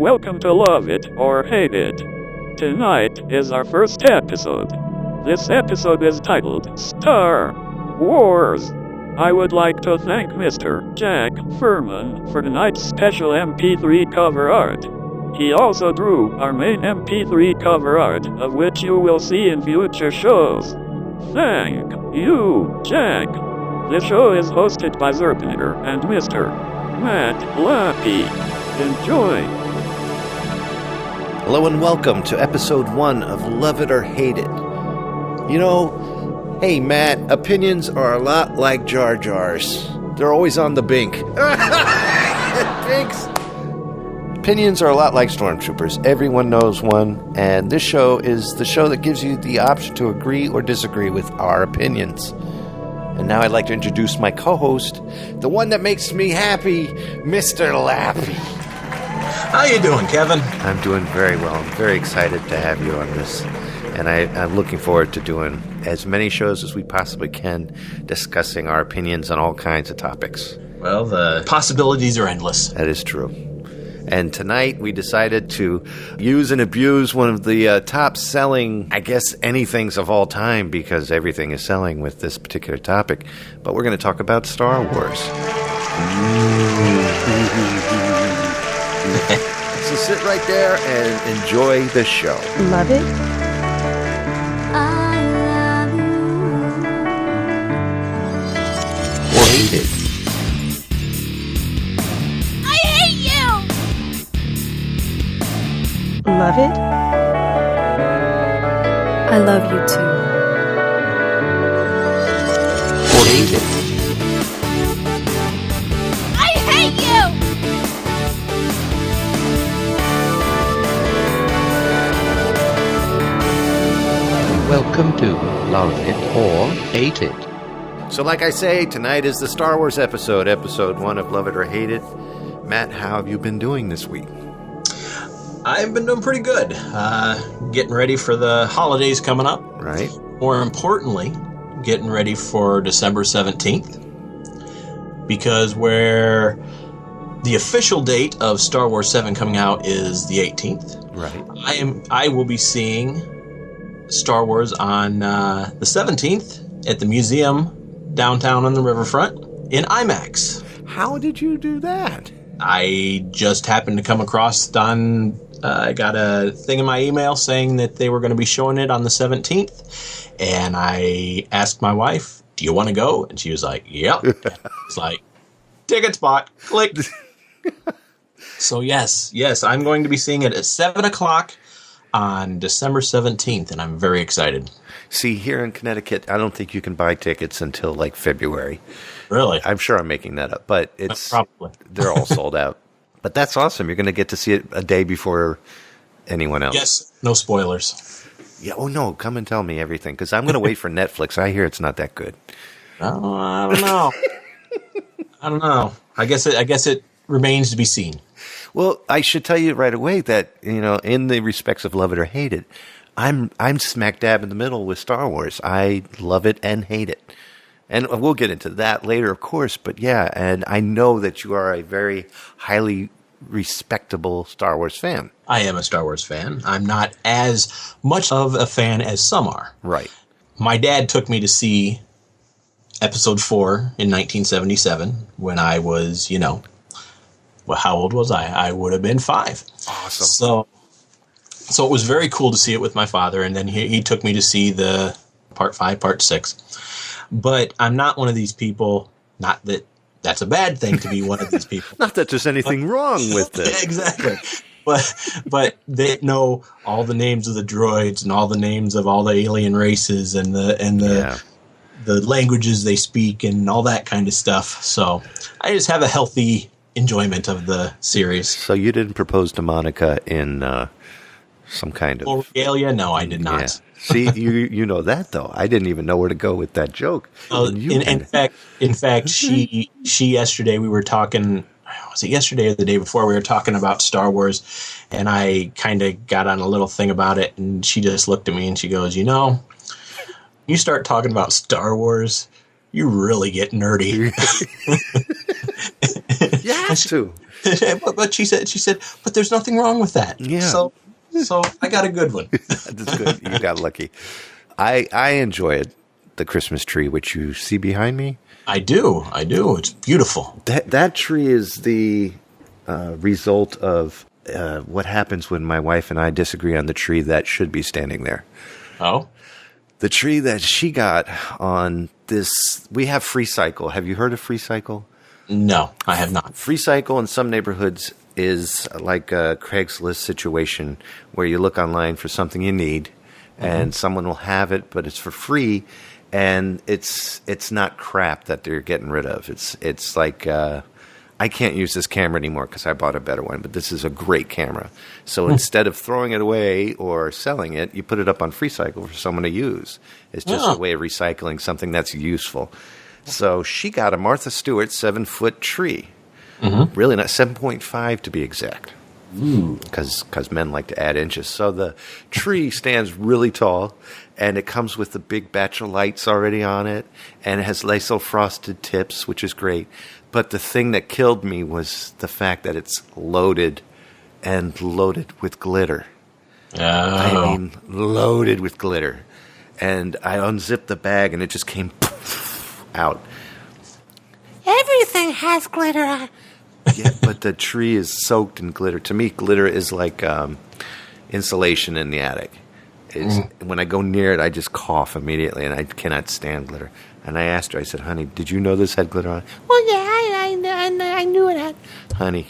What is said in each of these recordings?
Welcome to Love It or Hate It. Tonight is our first episode. This episode is titled Star Wars. I would like to thank Mr. Jack Furman for tonight's special MP3 cover art. He also drew our main MP3 cover art, of which you will see in future shows. Thank you, Jack. This show is hosted by Zerpinator and Mr. Matt Lappie. Enjoy. Hello and welcome to episode 1 of Love It or Hate It. You know, hey Matt, opinions are a lot like Jar Jars. They're always on the bink. Binks! Opinions are a lot like stormtroopers. Everyone knows one, and this show is the show that gives you the option to agree or disagree with our opinions. And now I'd like to introduce my co-host, the one that makes me happy, Mr. Lappie. How you doing, Kevin? I'm doing very well. I'm very excited to have you on this. And I'm looking forward to doing as many shows as we possibly can, discussing our opinions on all kinds of topics. Well, the possibilities are endless. That is true. And tonight we decided to use and abuse one of the top-selling, I guess, anythings of all time, because everything is selling with this particular topic. But we're going to talk about Star Wars. So sit right there and enjoy the show. Love it. I love you. Or hate it. I hate you. Love it. I love you too. Or hate it. I hate you. Welcome to Love It or Hate It. So like I say, tonight is the Star Wars episode 1 of Love It or Hate It. Matt, how have you been doing this week? I've been doing pretty good. Getting ready for the holidays coming up. Right. More importantly, getting ready for December 17th. Because where the official date of Star Wars 7 coming out is the 18th. Right. I will be seeing Star Wars on the 17th at the museum downtown on the riverfront in IMAX. How did you do that? I just happened to come across I got a thing in my email saying that they were going to be showing it on the 17th, and I asked my wife, do you want to go? And she was like, yep. It's like, ticket spot, click. So yes, I'm going to be seeing it at 7 o'clock on December 17th, and I'm very excited. See, here in Connecticut, I don't think you can buy tickets until like February. Really? I'm sure I'm making that up, but it's probably they're all sold out. But that's awesome. You're going to get to see it a day before anyone else. Yes, no spoilers. Yeah. Oh no, come and tell me everything, because I'm going to wait for Netflix. I hear it's not that good. Oh, I don't know. I don't know. I guess it remains to be seen. Well, I should tell you right away that, you know, in the respects of Love It or Hate It, I'm smack dab in the middle with Star Wars. I love it and hate it. And we'll get into that later, of course. But yeah, and I know that you are a very highly respectable Star Wars fan. I am a Star Wars fan. I'm not as much of a fan as some are. Right. My dad took me to see Episode 4 in 1977 when I was, well, how old was I? I would have been 5. Awesome. So it was very cool to see it with my father, and then he took me to see the Part 5, Part 6. But I'm not one of these people, not that that's a bad thing to be one of these people. Not that there's anything wrong with it. Yeah, exactly. But they know all the names of the droids and all the names of all the alien races and the languages they speak and all that kind of stuff. So I just have a healthy enjoyment of the series. So you didn't propose to Monica in some kind of... Or regalia? No, I did not. Yeah. See, you know that, though. I didn't even know where to go with that joke. In fact, she yesterday, we were talking... Was it yesterday or the day before? We were talking about Star Wars, and I kind of got on a little thing about it, and she just looked at me and she goes, you start talking about Star Wars, you really get nerdy. You have to. but she said, but there's nothing wrong with that. Yeah. So I got a good one. That's good. You got lucky. I enjoyed the Christmas tree, which you see behind me. I do. It's beautiful. That tree is the result of what happens when my wife and I disagree on the tree that should be standing there. Oh? The tree that she got on this, we have Free Cycle. Have you heard of Free Cycle? No, I have not. Free Cycle in some neighborhoods is like a Craigslist situation where you look online for something you need and someone will have it, but it's for free, and it's not crap that they're getting rid of. It's like I can't use this camera anymore because I bought a better one, but this is a great camera. So instead of throwing it away or selling it, you put it up on Free Cycle for someone to use. It's just a way of recycling something that's useful. So she got a Martha Stewart 7-foot tree. Really not 7.5 to be exact, because men like to add inches. So the tree stands really tall, and it comes with the big batch of lights already on it, and it has nice little frosted tips, which is great. But the thing that killed me was the fact that it's loaded with glitter. Oh. I mean, loaded with glitter. And I unzipped the bag, and it just came out. Everything has glitter on. Yeah, but the tree is soaked in glitter. To me, glitter is like insulation in the attic. When I go near it, I just cough immediately, and I cannot stand glitter. And I asked her, I said, honey, did you know this had glitter on it? Well, yeah, I knew it had. Honey,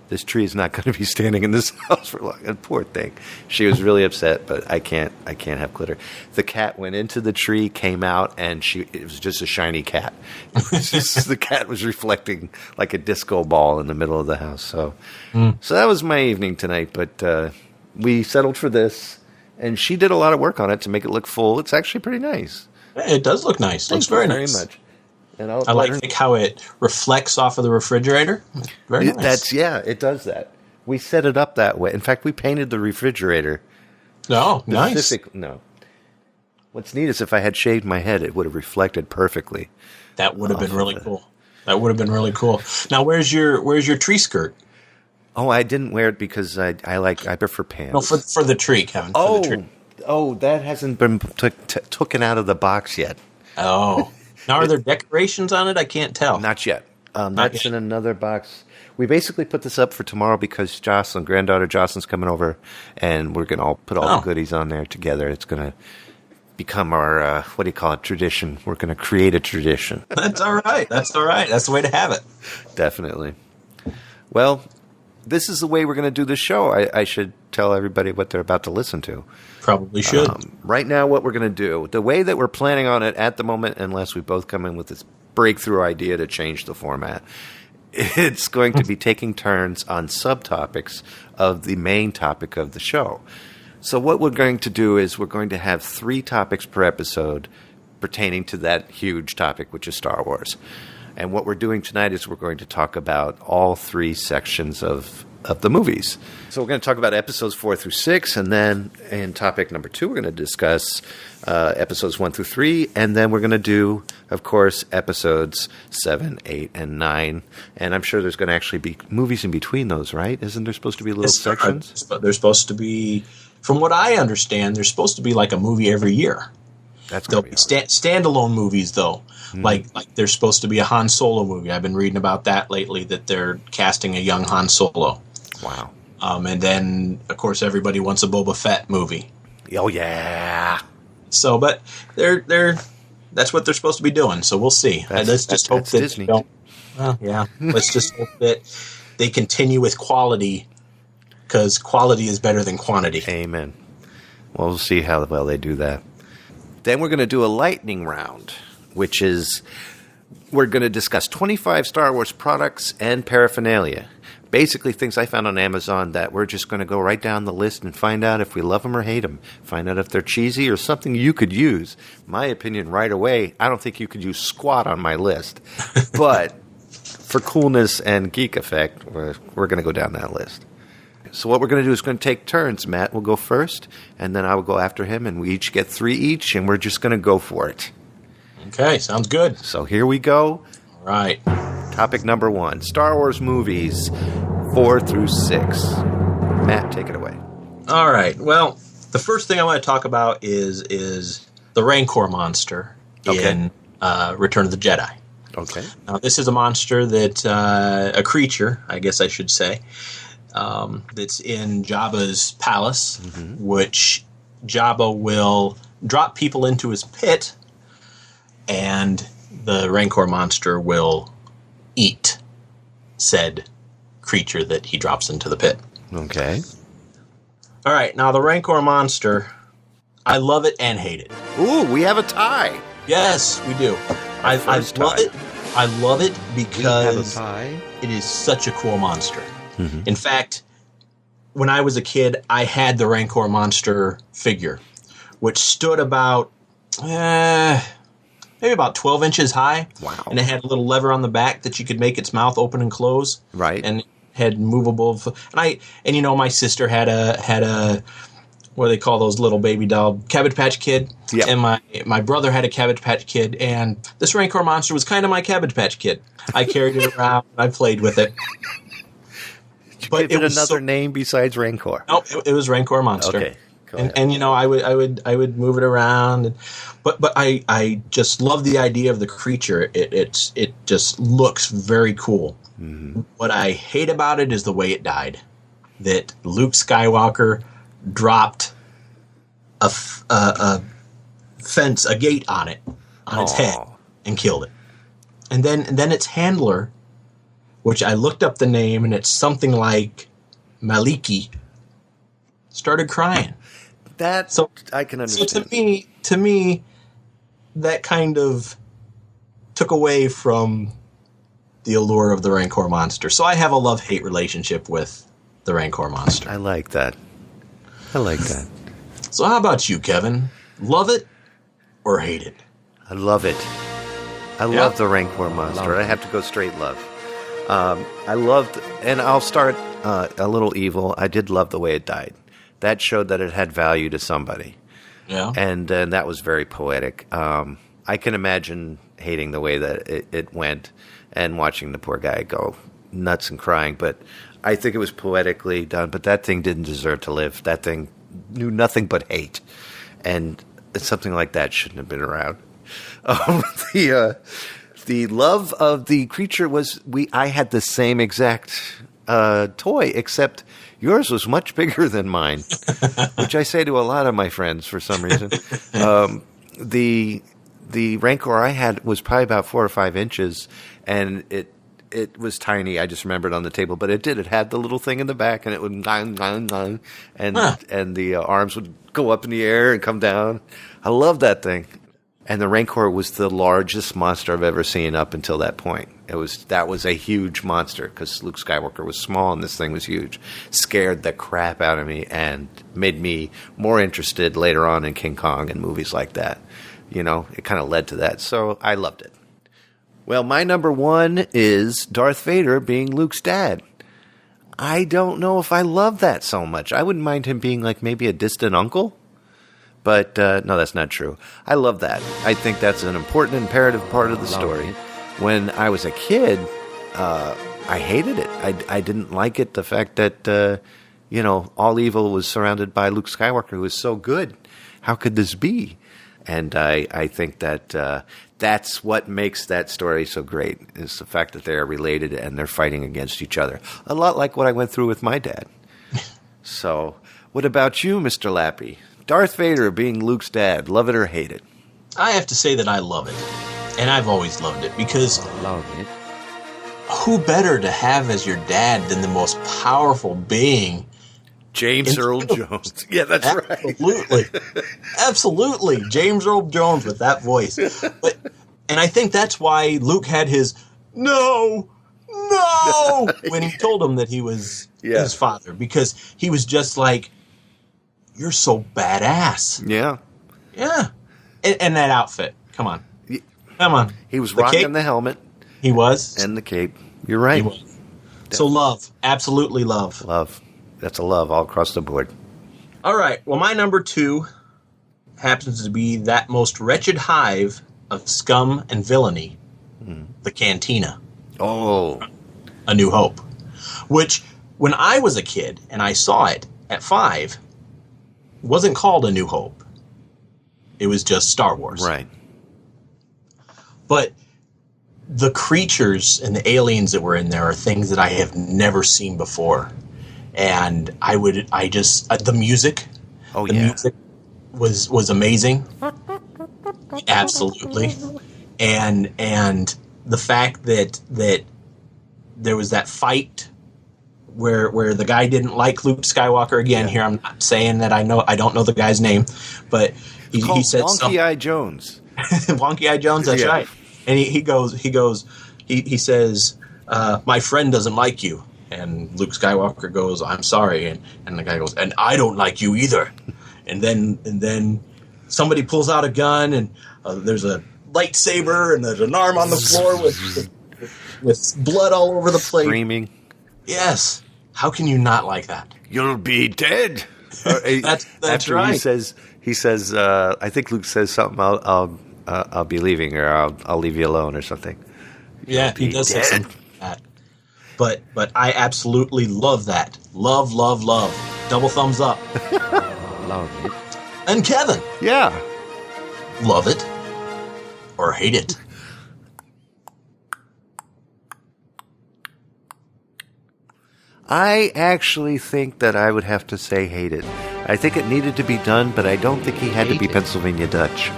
this tree is not going to be standing in this house for long. And poor thing. She was really upset, but I can't have glitter. The cat went into the tree, came out, and it was just a shiny cat. It was just, the cat was reflecting like a disco ball in the middle of the house. So that was my evening tonight. But we settled for this, and she did a lot of work on it to make it look full. It's actually pretty nice. It does look nice. It looks very nice. Very much. And I like how it reflects off of the refrigerator. Very nice. It does that. We set it up that way. In fact, we painted the refrigerator. Oh, nice. No. What's neat is if I had shaved my head, it would have reflected perfectly. That would have been really cool. Now, where's your tree skirt? Oh, I didn't wear it because I prefer pants. No, for the tree, Kevin. For the tree. Oh, that hasn't been taken out of the box yet. Oh. Now, are there decorations on it? I can't tell. Not yet. That's in another box. We basically put this up for tomorrow because granddaughter Jocelyn's coming over, and we're going to all put all the goodies on there together. It's going to become our, tradition. We're going to create a tradition. That's all right. That's the way to have it. Definitely. Well, this is the way we're going to do this show. I should tell everybody what they're about to listen to. Probably should. Right now, what we're going to do, the way that we're planning on it at the moment, unless we both come in with this breakthrough idea to change the format, it's going to be taking turns on subtopics of the main topic of the show. So what we're going to do is we're going to have 3 topics per episode pertaining to that huge topic, which is Star Wars. And what we're doing tonight is we're going to talk about all 3 sections of the movies. So we're going to talk about episodes 4 through 6, and then in topic number 2, we're going to discuss episodes 1 through 3, and then we're going to do, of course, episodes 7, 8, and 9. And I'm sure there's going to actually be movies in between those, right? Isn't there supposed to be little sections? There's supposed to be, from what I understand, there's supposed to be like a movie every year. That's going to be standalone movies, though. Like there's supposed to be a Han Solo movie. I've been reading about that lately, that they're casting a young Han Solo. Wow. And then, of course, everybody wants a Boba Fett movie. Oh, yeah. So, but that's what they're supposed to be doing. So we'll see. Let's just hope that Disney. Let's just hope that they continue with quality, because quality is better than quantity. Amen. Well, we'll see how well they do that. Then we're going to do a lightning round, which is we're going to discuss 25 Star Wars products and paraphernalia. Basically things I found on Amazon that we're just going to go right down the list and find out if we love them or hate them. Find out if they're cheesy or something you could use. My opinion right away, I don't think you could use squat on my list. But for coolness and geek effect, we're going to go down that list. So what we're going to do is going to take turns. Matt will go first, and then I will go after him, and we each get 3 each, and we're just going to go for it. Okay, sounds good. So here we go. All right. Topic number 1, Star Wars movies. 4 through 6. Matt, take it away. All right. Well, the first thing I want to talk about is the Rancor monster in Return of the Jedi. Okay. Now, this is a monster that, a creature, I guess I should say, that's in Jabba's palace, which Jabba will drop people into his pit, and the Rancor monster will eat said creature that he drops into the pit. Okay. All right, now the Rancor monster, I love it and hate it. Ooh, we have a tie. Yes, we do. I first love tie. it. I love it because tie. it is such a cool monster. In fact, when I was a kid, I had the Rancor monster figure, which stood about maybe about 12 inches high. Wow. And it had a little lever on the back that you could make its mouth open and close. Right. And it had movable. And you know, my sister had a what do they call those little baby doll? Cabbage Patch Kid. Yep. And my brother had a Cabbage Patch Kid, and this Rancor monster was kind of my Cabbage Patch Kid. I carried it around. I played with it. But give it another name besides Rancor. No, it was Rancor monster. Okay. And you know, I would move it around, but I just love the idea of the creature. It just looks very cool. Mm-hmm. What I hate about it is the way it died. That Luke Skywalker dropped a fence, a gate on its head, and killed it. And then its handler, which I looked up the name, and it's something like Maliki, started crying. I can understand. So to me, that kind of took away from the allure of the Rancor monster. So I have a love-hate relationship with the Rancor monster. I like that. So how about you, Kevin? Love it or hate it? I love it. I love the Rancor monster. I have to go straight love. I loved, and I'll start a little evil. I did love the way it died. That showed that it had value to somebody. Yeah. And that was very poetic. I can imagine hating the way that it went and watching the poor guy go nuts and crying. But I think it was poetically done. But that thing didn't deserve to live. That thing knew nothing but hate. And something like that shouldn't have been around. The love of the creature was I had the same exact toy, except yours was much bigger than mine, which I say to a lot of my friends for some reason. The Rancor I had was probably about 4 or 5 inches, and it was tiny. I just remember it on the table, but it had the little thing in the back, and it would and the arms would go up in the air and come down. I love that thing. And the Rancor was the largest monster I've ever seen up until that point. That was a huge monster because Luke Skywalker was small and this thing was huge. Scared the crap out of me and made me more interested later on in King Kong and movies like that. You know, it kind of led to that. So I loved it. Well, my number 1 is Darth Vader being Luke's dad. I don't know if I love that so much. I wouldn't mind him being like maybe a distant uncle. But no, that's not true. I love that. I think that's an important, imperative part of the story. When I was a kid, I hated it. I didn't like it, the fact that, all evil was surrounded by Luke Skywalker, who was so good. How could this be? And I think that that's what makes that story so great, is the fact that they are related and they're fighting against each other. A lot like what I went through with my dad. So, what about you, Mr. Lappie? Darth Vader being Luke's dad, love it or hate it? I have to say that I love it. And I've always loved it because who better to have as your dad than the most powerful being? James Earl Jones. Yeah, that's right. Absolutely. Absolutely. James Earl Jones with that voice. And I think that's why Luke had his no, when he told him that he was his father. Because he was just like, you're so badass. Yeah. Yeah. And that outfit. Come on. Come on. He was rocking the helmet. He was. And the cape. You're right. He was. So love. Absolutely love. Love. That's a love all across the board. All right. Well, my number 2 happens to be that most wretched hive of scum and villainy, the Cantina. Oh. A New Hope. Which when I was a kid and I saw it at 5, it wasn't called A New Hope. It was just Star Wars. Right. But the creatures and the aliens that were in there are things that I have never seen before. And the music. Oh, the music was amazing. Absolutely. And the fact that there was that fight where the guy didn't like Luke Skywalker. Again, here I'm not saying that I don't know the guy's name, but he said Wonky Eye Jones. Wonky Eye Jones, that's right. And he says, my friend doesn't like you. And Luke Skywalker goes, I'm sorry. And the guy goes, and I don't like you either. And then somebody pulls out a gun, and there's a lightsaber, and there's an arm on the floor with blood all over the place. Screaming. Yes. How can you not like that? You'll be dead. That's After right. He says, I think Luke says something. I'll be leaving, or I'll leave you alone, or something. Yeah, he does say something like that. But I absolutely love that. Love. Double thumbs up. Love it. And Kevin. Yeah. Love it or hate it. I actually think that I would have to say hate it. I think it needed to be done, but I don't think he had to be Pennsylvania Dutch.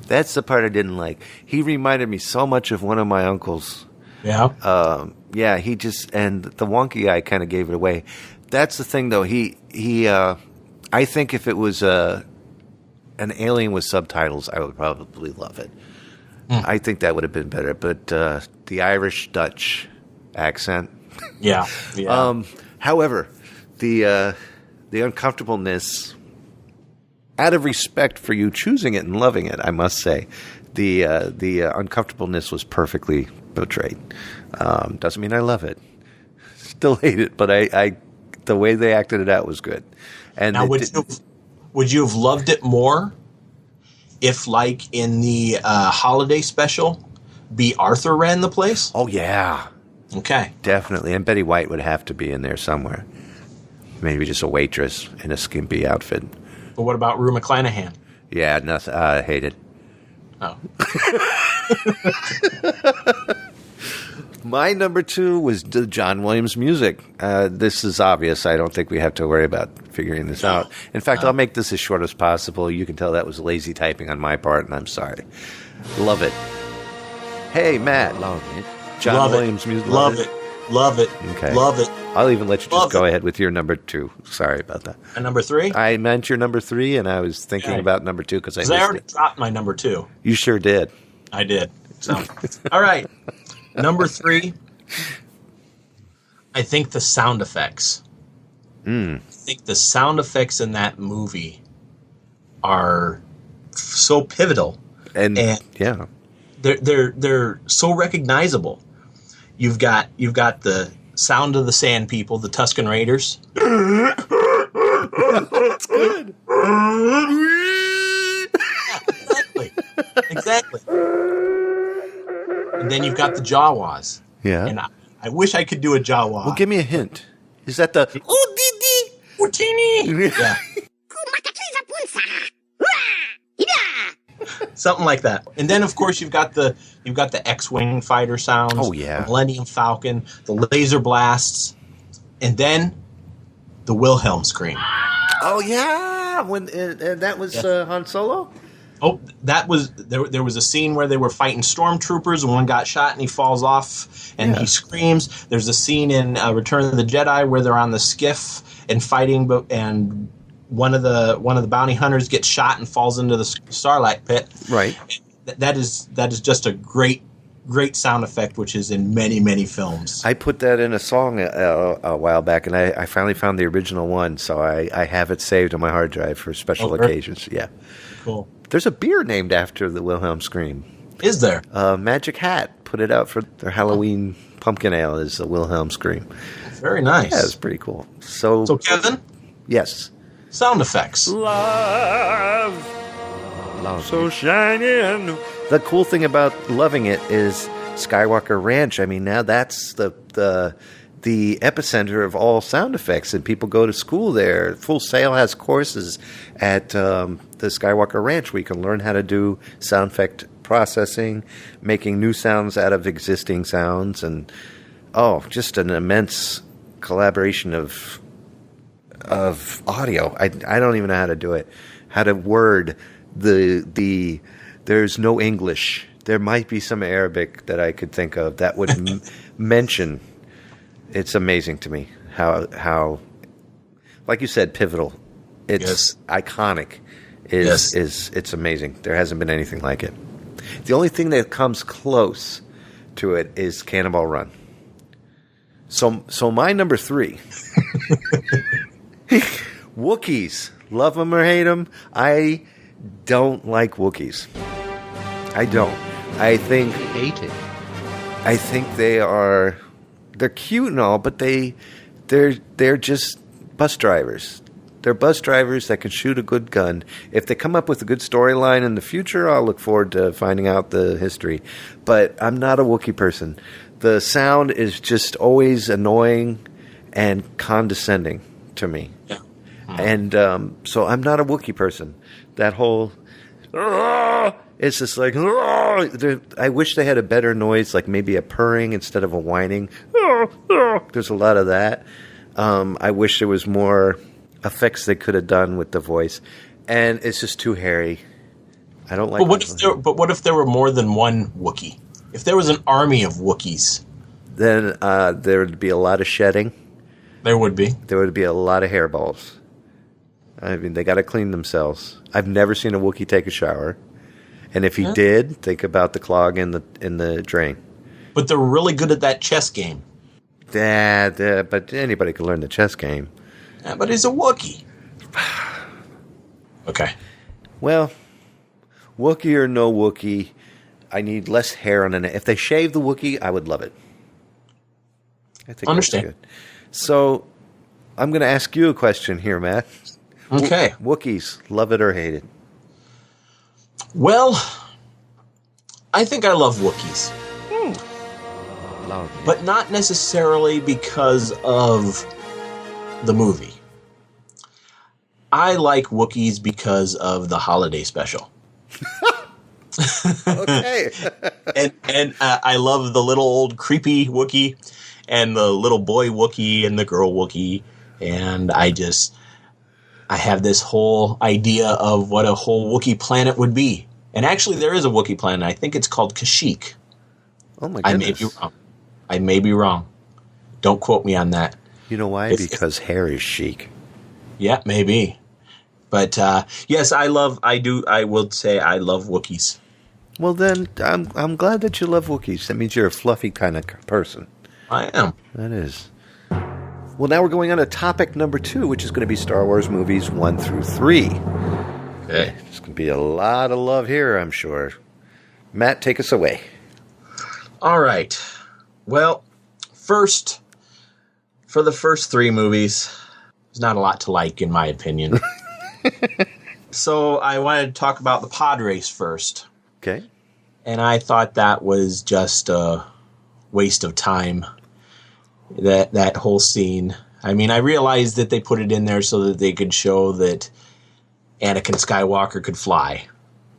That's the part I didn't like. He reminded me so much of one of my uncles. Yeah. He just, and the wonky eye kind of gave it away. That's the thing, though. I think if it was an alien with subtitles, I would probably love it. I think that would have been better. But the Irish Dutch accent. Yeah. However, the uncomfortableness, out of respect for you choosing it and loving it, I must say, the uncomfortableness was perfectly portrayed. Doesn't mean I love it. Still hate it, but I the way they acted it out was good. And now, would you have loved it more if, like in the holiday special, B. Arthur ran the place? Oh yeah. Okay. Definitely. And Betty White would have to be in there somewhere. Maybe just a waitress in a skimpy outfit. But what about Rue McClanahan? Yeah, nothing. Hate it. Oh. My number 2 was the John Williams music. This is obvious. I don't think we have to worry about figuring this out. In fact, I'll make this as short as possible. You can tell that was lazy typing on my part, and I'm sorry. Love it. Hey, Matt. Love it. John Williams music. Love it. Love it. Okay. Love it. I'll even let you Love just go it. ahead with your number 2. Sorry about that. And number 3? I meant your number 3, and I was thinking about number 2 because I missed already it. dropped my number 2. You sure did. I did. So, all right. Number 3, I think the sound effects. I think the sound effects in that movie are so pivotal, And yeah. they're so recognizable. You've got the sound of the Sand People, the Tusken Raiders. That's good. Exactly. And then you've got the Jawas. Yeah. And I wish I could do a Jawa. Well, give me a hint. Is that the Utini. Yeah. Something like that. And then, of course, you've got the X-wing fighter sounds. Oh, yeah. The Millennium Falcon, the laser blasts, and then the Wilhelm scream. Oh yeah, when that was Han Solo. Oh, that was there was a scene where they were fighting stormtroopers, and one got shot and he falls off and he screams. There's a scene in Return of the Jedi where they're on the skiff and fighting, and one of the bounty hunters gets shot and falls into the Starlight Pit. Right. That is just a great sound effect, which is in many, many films. I put that in a song a while back, and I finally found the original one, so I have it saved on my hard drive for special occasions. Yeah. Cool. There's a beer named after the Wilhelm scream. Is there? Magic Hat put it out for their Halloween pumpkin ale is the Wilhelm scream. Very nice. Yeah, it's pretty cool. So Kevin? Yes. Sound effects. Love. So shiny. The cool thing about loving it is Skywalker Ranch. I mean, now that's the the epicenter of all sound effects, and people go to school there. Full Sail has courses at the Skywalker Ranch where you can learn how to do sound effect processing, making new sounds out of existing sounds, and just an immense collaboration of audio. I don't even know how to do it. How to word the there's no English. There might be some Arabic that I could think of that would mention. It's amazing to me how, like you said, pivotal. It's iconic. It's amazing. There hasn't been anything like it. The only thing that comes close to it is Cannonball Run. So my number 3, Wookiees. Love them or hate them. I don't like Wookiees. I don't. I think they're cute and all, but they're just bus drivers. They're bus drivers that can shoot a good gun. If they come up with a good storyline in the future, I'll look forward to finding out the history. But I'm not a Wookiee person. The sound is just always annoying and condescending to me. Yeah. And so I'm not a Wookiee person. That whole... It's just like... I wish they had a better noise, like maybe a purring instead of a whining. There's a lot of that. I wish there was more effects they could have done with the voice. And it's just too hairy. I don't like it. But what if there were more than one Wookiee? If there was an army of Wookiees? Then there would be a lot of shedding. There would be. There would be a lot of hairballs. I mean, they got to clean themselves. I've never seen a Wookiee take a shower. And if he did, think about the clog in the drain. But they're really good at that chess game. Yeah, but anybody can learn the chess game. Yeah, but he's a Wookiee. Okay. Well, Wookiee or no Wookiee, I need less hair on the neck. If they shave the Wookiee, I would love it. I think understand. That's good. So, I'm going to ask you a question here, Matt. Okay. Wookiees, love it or hate it? Well, I think I love Wookiees. Love it. But not necessarily because of the movie. I like Wookiees because of the holiday special. Okay. and I love the little old creepy Wookiee and the little boy Wookiee and the girl Wookiee. And I have this whole idea of what a whole Wookiee planet would be. And actually, there is a Wookiee planet. I think it's called Kashyyyk. Oh, my goodness. I may be wrong. Don't quote me on that. You know why? Because hair is chic. Yeah, maybe. But, yes, I will say I love Wookiees. Well, then, I'm glad that you love Wookiees. That means you're a fluffy kind of person. I am. That is. Well, now we're going on to topic number 2, which is going to be Star Wars movies 1 through 3. Okay. There's going to be a lot of love here, I'm sure. Matt, take us away. All right. Well, first, for the first 3 movies, there's not a lot to like, in my opinion. So I wanted to talk about the pod race first. Okay. And I thought that was just a waste of time. That whole scene. I mean, I realized that they put it in there so that they could show that Anakin Skywalker could fly.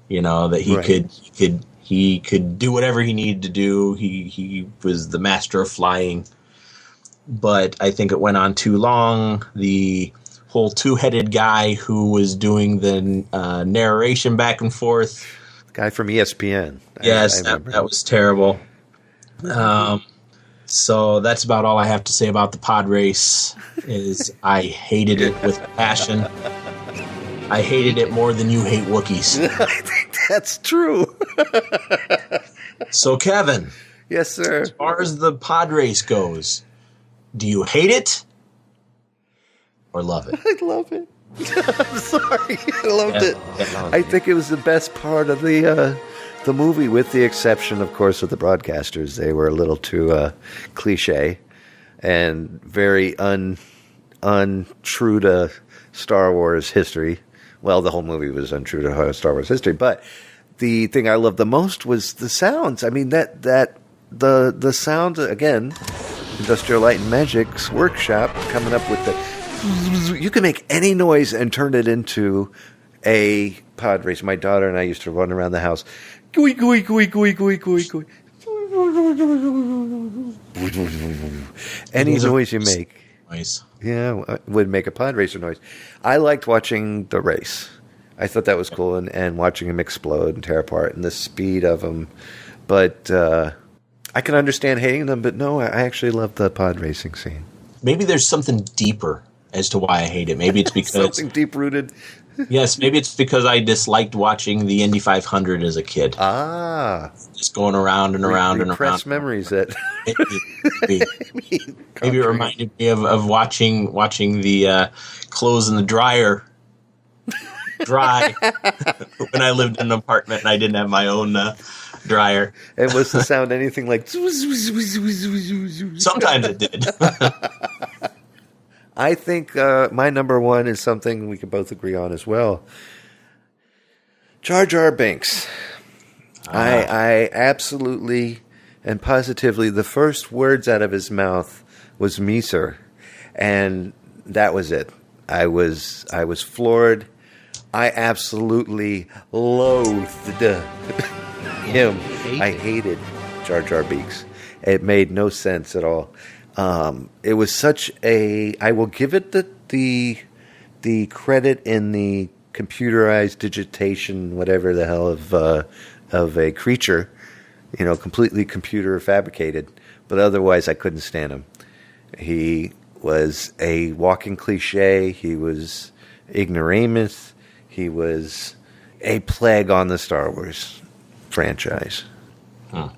You know, that he could do whatever he needed to do. He was the master of flying. But I think it went on too long. The whole two-headed guy who was doing the narration back and forth. The guy from ESPN. Yes, that was terrible. So that's about all I have to say about the pod race. Is I hated it with passion. I hated it more than you hate Wookiees. I think that's true. So Kevin. Yes, sir. As far as the pod race goes, do you hate it or love it? I love it. I'm sorry. I loved it. I think it was the best part of the movie, with the exception, of course, of the broadcasters. They were a little too cliche and very untrue to Star Wars history. Well, the whole movie was untrue to Star Wars history, but the thing I loved the most was the sounds. I mean, the sound, again, Industrial Light and Magic's workshop coming up with the... You can make any noise and turn it into a pod race. My daughter and I used to run around the house. Gooey, gooey, gooey, gooey, gooey, gooey, gooey. Any noise you make. Nice. Yeah, would make a pod racer noise. I liked watching the race. I thought that was cool, and watching them explode and tear apart and the speed of them. But I can understand hating them, but no, I actually love the pod racing scene. Maybe there's something deeper as to why I hate it. Maybe it's because... something deep-rooted. Yes, maybe it's because I disliked watching the Indy 500 as a kid. Ah. Just going around and around and around. Memories that... Maybe it reminded me of watching the clothes in the dryer dry when I lived in an apartment and I didn't have my own dryer. And was the sound anything like... Sometimes it did. I think my number one is something we could both agree on as well. Jar Jar Binks. I absolutely and positively, the first words out of his mouth was "me, sir," and that was it. I was floored. I absolutely loathed him. I hated Jar Jar Binks. It made no sense at all. It was such a... I will give it the credit in the computerized digitation, whatever the hell, of a creature, completely computer fabricated. But otherwise, I couldn't stand him. He was a walking cliche. He was ignoramus. He was a plague on the Star Wars franchise. So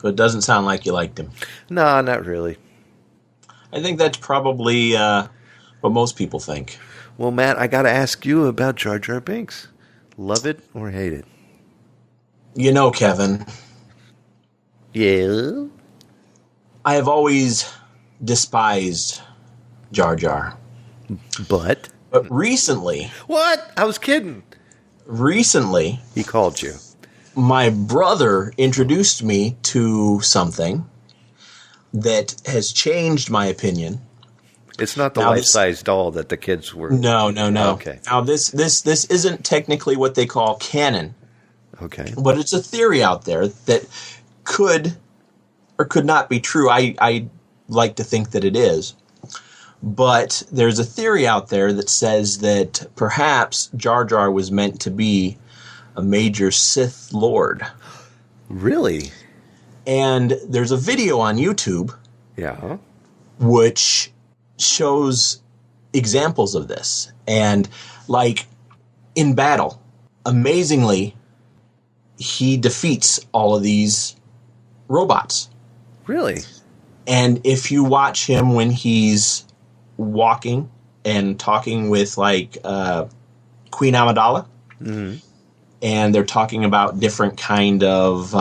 it doesn't sound like you liked him. No, not really. I think that's probably what most people think. Well, Matt, I got to ask you about Jar Jar Binks. Love it or hate it? Kevin. Yeah? I have always despised Jar Jar. But recently... What? I was kidding. Recently... He called you. My brother introduced me to something that has changed my opinion. It's not the life-size doll that the kids were... No. Okay. Now, this isn't technically what they call canon. Okay. But it's a theory out there that could or could not be true. I like to think that it is. But there's a theory out there that says that perhaps Jar Jar was meant to be a major Sith Lord. Really? And there's a video on YouTube. Yeah. Which shows examples of this. And like in battle, amazingly, he defeats all of these robots. Really? And if you watch him when he's walking and talking with like Queen Amidala, and they're talking about different kind of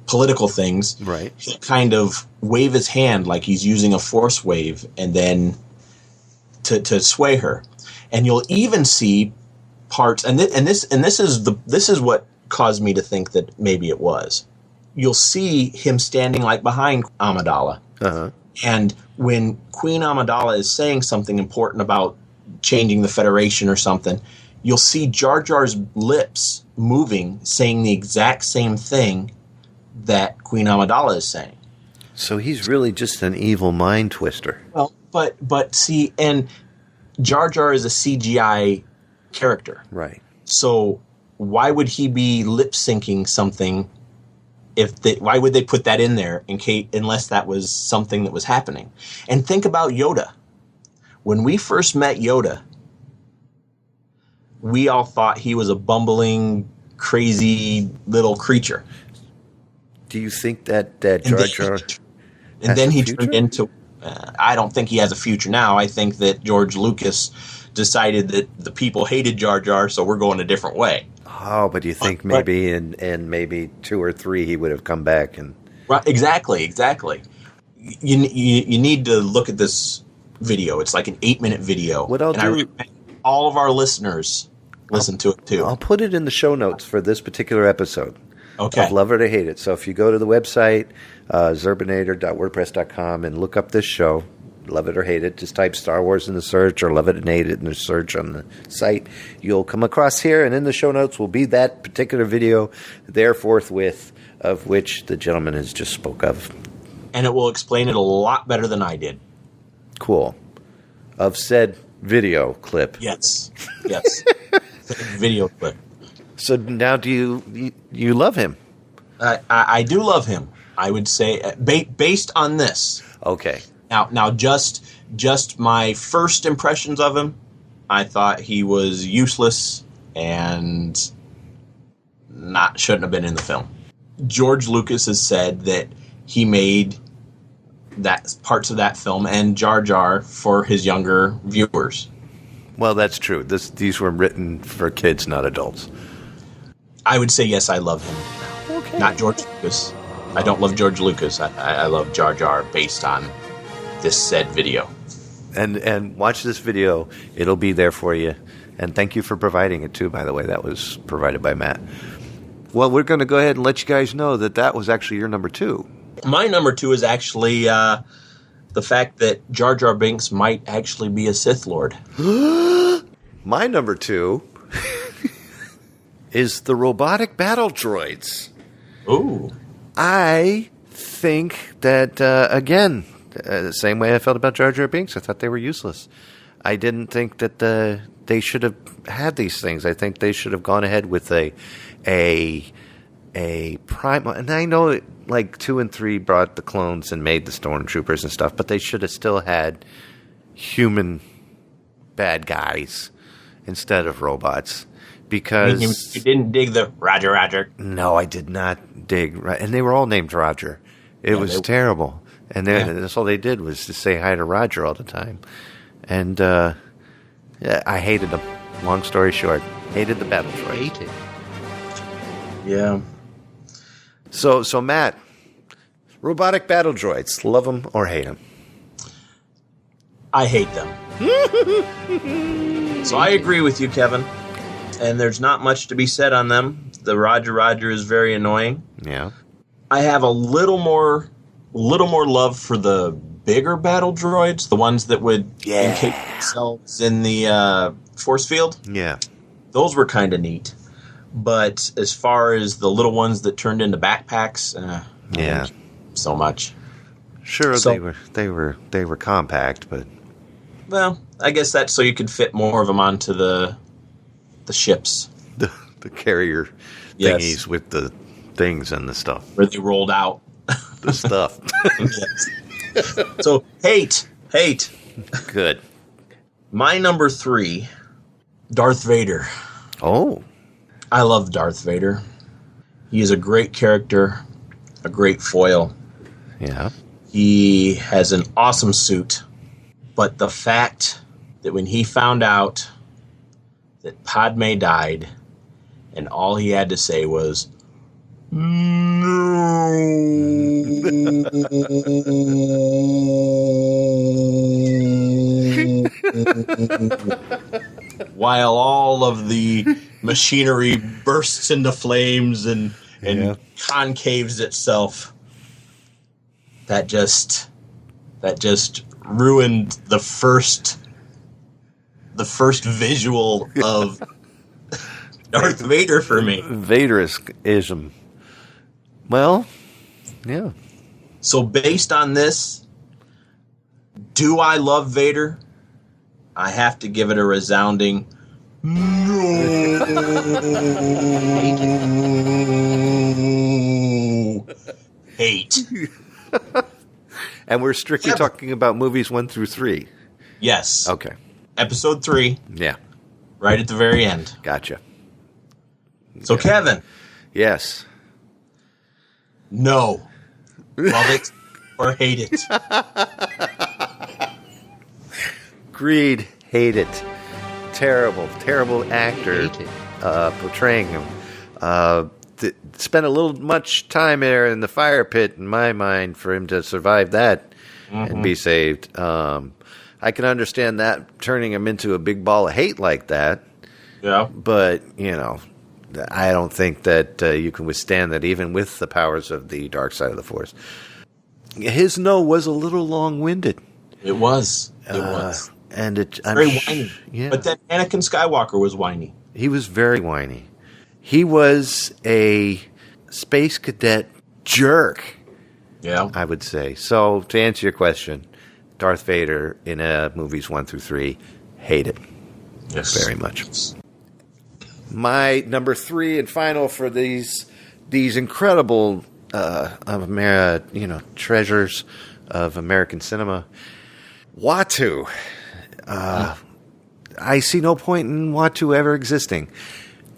political things, right? He'll kind of wave his hand like he's using a force wave, and then to sway her. And you'll even see parts, and this is what caused me to think that maybe it was. You'll see him standing like behind Amidala. Uh-huh. And when Queen Amidala is saying something important about changing the Federation or something, you'll see Jar Jar's lips moving, saying the exact same thing that Queen Amidala is saying. So he's really just an evil mind twister. Well, but see, and Jar Jar is a CGI character. Right. So why would he be lip syncing something? Why would they put that in there unless that was something that was happening? And think about Yoda. When we first met Yoda, we all thought he was a bumbling, crazy little creature. Do you think that Jar Jar... And then he turned into... I don't think he has a future now. I think that George Lucas decided that the people hated Jar Jar, so we're going a different way. Oh, but you think maybe in maybe 2 or 3 he would have come back and... Right, exactly. You need to look at this video. It's like an 8-minute video. What I'll do... I recommend all of our listeners listen to it too. I'll put it in the show notes for this particular episode. Okay. Of Love It or Hate It. So if you go to the website, zerbinator.wordpress.com, and look up this show, Love It or Hate It, just type Star Wars in the search or Love It and Hate It in the search on the site. You'll come across here, and in the show notes will be that particular video there forthwith, of which the gentleman has just spoke of. And it will explain it a lot better than I did. Cool. Of said video clip. Yes. Video clip. So now do you love him? I do love him. I would say based on this. Okay. Now just my first impressions of him, I thought he was useless and shouldn't have been in the film. George Lucas has said that he made that parts of that film and Jar Jar for his younger viewers. Well, that's true. These were written for kids, not adults. I would say yes, I love him. Okay. Not George Lucas. I don't love George Lucas. I love Jar Jar based on this said video. And watch this video. It'll be there for you. And thank you for providing it, too, by the way. That was provided by Matt. Well, we're going to go ahead and let you guys know that was actually your number 2. My number 2 is actually the fact that Jar Jar Binks might actually be a Sith Lord. My number 2 is the robotic battle droids. Ooh. I think that, again, the same way I felt about Jar Jar Binks, I thought they were useless. I didn't think that they should have had these things. I think they should have gone ahead with a prime. And I know like 2 and 3 brought the clones and made the stormtroopers and stuff, but they should have still had human bad guys instead of robots. Because you didn't dig the Roger. No, I did not dig. And they were all named Roger. It was terrible. And that's all they did was to say hi to Roger all the time. And I hated them. Long story short, hated the battle droids. Hated. Yeah. So Matt, robotic battle droids, love them or hate them? I hate them. So I agree with you, Kevin. And there's not much to be said on them. The Roger is very annoying. Yeah. I have a little more love for the bigger battle droids, the ones that would encase themselves in the force field. Yeah. Those were kind of neat. But as far as the little ones that turned into backpacks, so much. Sure, they were compact, but well, I guess that's so you could fit more of them onto the ships, the carrier thingies with the things and the stuff where they rolled out the stuff. Yes. So hate. Good. My number 3, Darth Vader. Oh. I love Darth Vader. He is a great character, a great foil. Yeah. He has an awesome suit. But the fact that when he found out that Padme died and all he had to say was, no. While all of the machinery bursts into flames and concaves itself. That just ruined the first visual of Darth Vader for me. Vaderism. Well, yeah. So based on this, do I love Vader? I have to give it a resounding no. Hate. And we're strictly talking about movies 1 through 3. Yes. Okay. Episode 3. Yeah. Right at the very end. Gotcha. So, Kevin. Yes. No. Love it or hate it. Agreed. Hate it. Terrible actor portraying him. Spent a little much time there in the fire pit, in my mind, for him to survive that and be saved. I can understand that turning him into a big ball of hate like that. Yeah. But, I don't think that you can withstand that, even with the powers of the dark side of the Force. His no was a little long-winded. It was. It was. And Very whiny. Yeah. But then Anakin Skywalker was whiny. He was very whiny. He was a space cadet jerk, Yeah. I would say. So, to answer your question, Darth Vader in movies 1 through 3, hate it. Yes. Very much. My number 3 and final for these incredible treasures of American cinema, Uatu. I see no point in Uatu ever existing.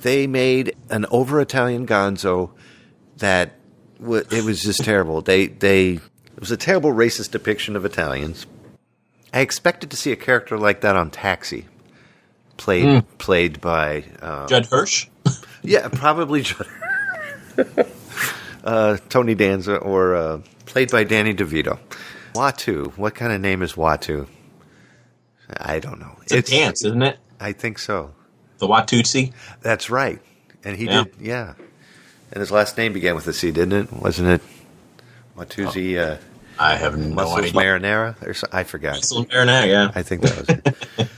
They made an over-Italian gonzo that it was just terrible. It was a terrible racist depiction of Italians. I expected to see a character like that on Taxi, played by Judd Hirsch? Yeah, probably Tony Danza, or played by Danny DeVito. Uatu. What kind of name is Uatu? I don't know. It's a dance, isn't it? I think so. The Watusi? That's right. And he did, yeah. And his last name began with a C, didn't it? Wasn't it Watusi? I have no Muscles idea. Marinara? I forgot. Muscles Marinara, yeah. I think that was it.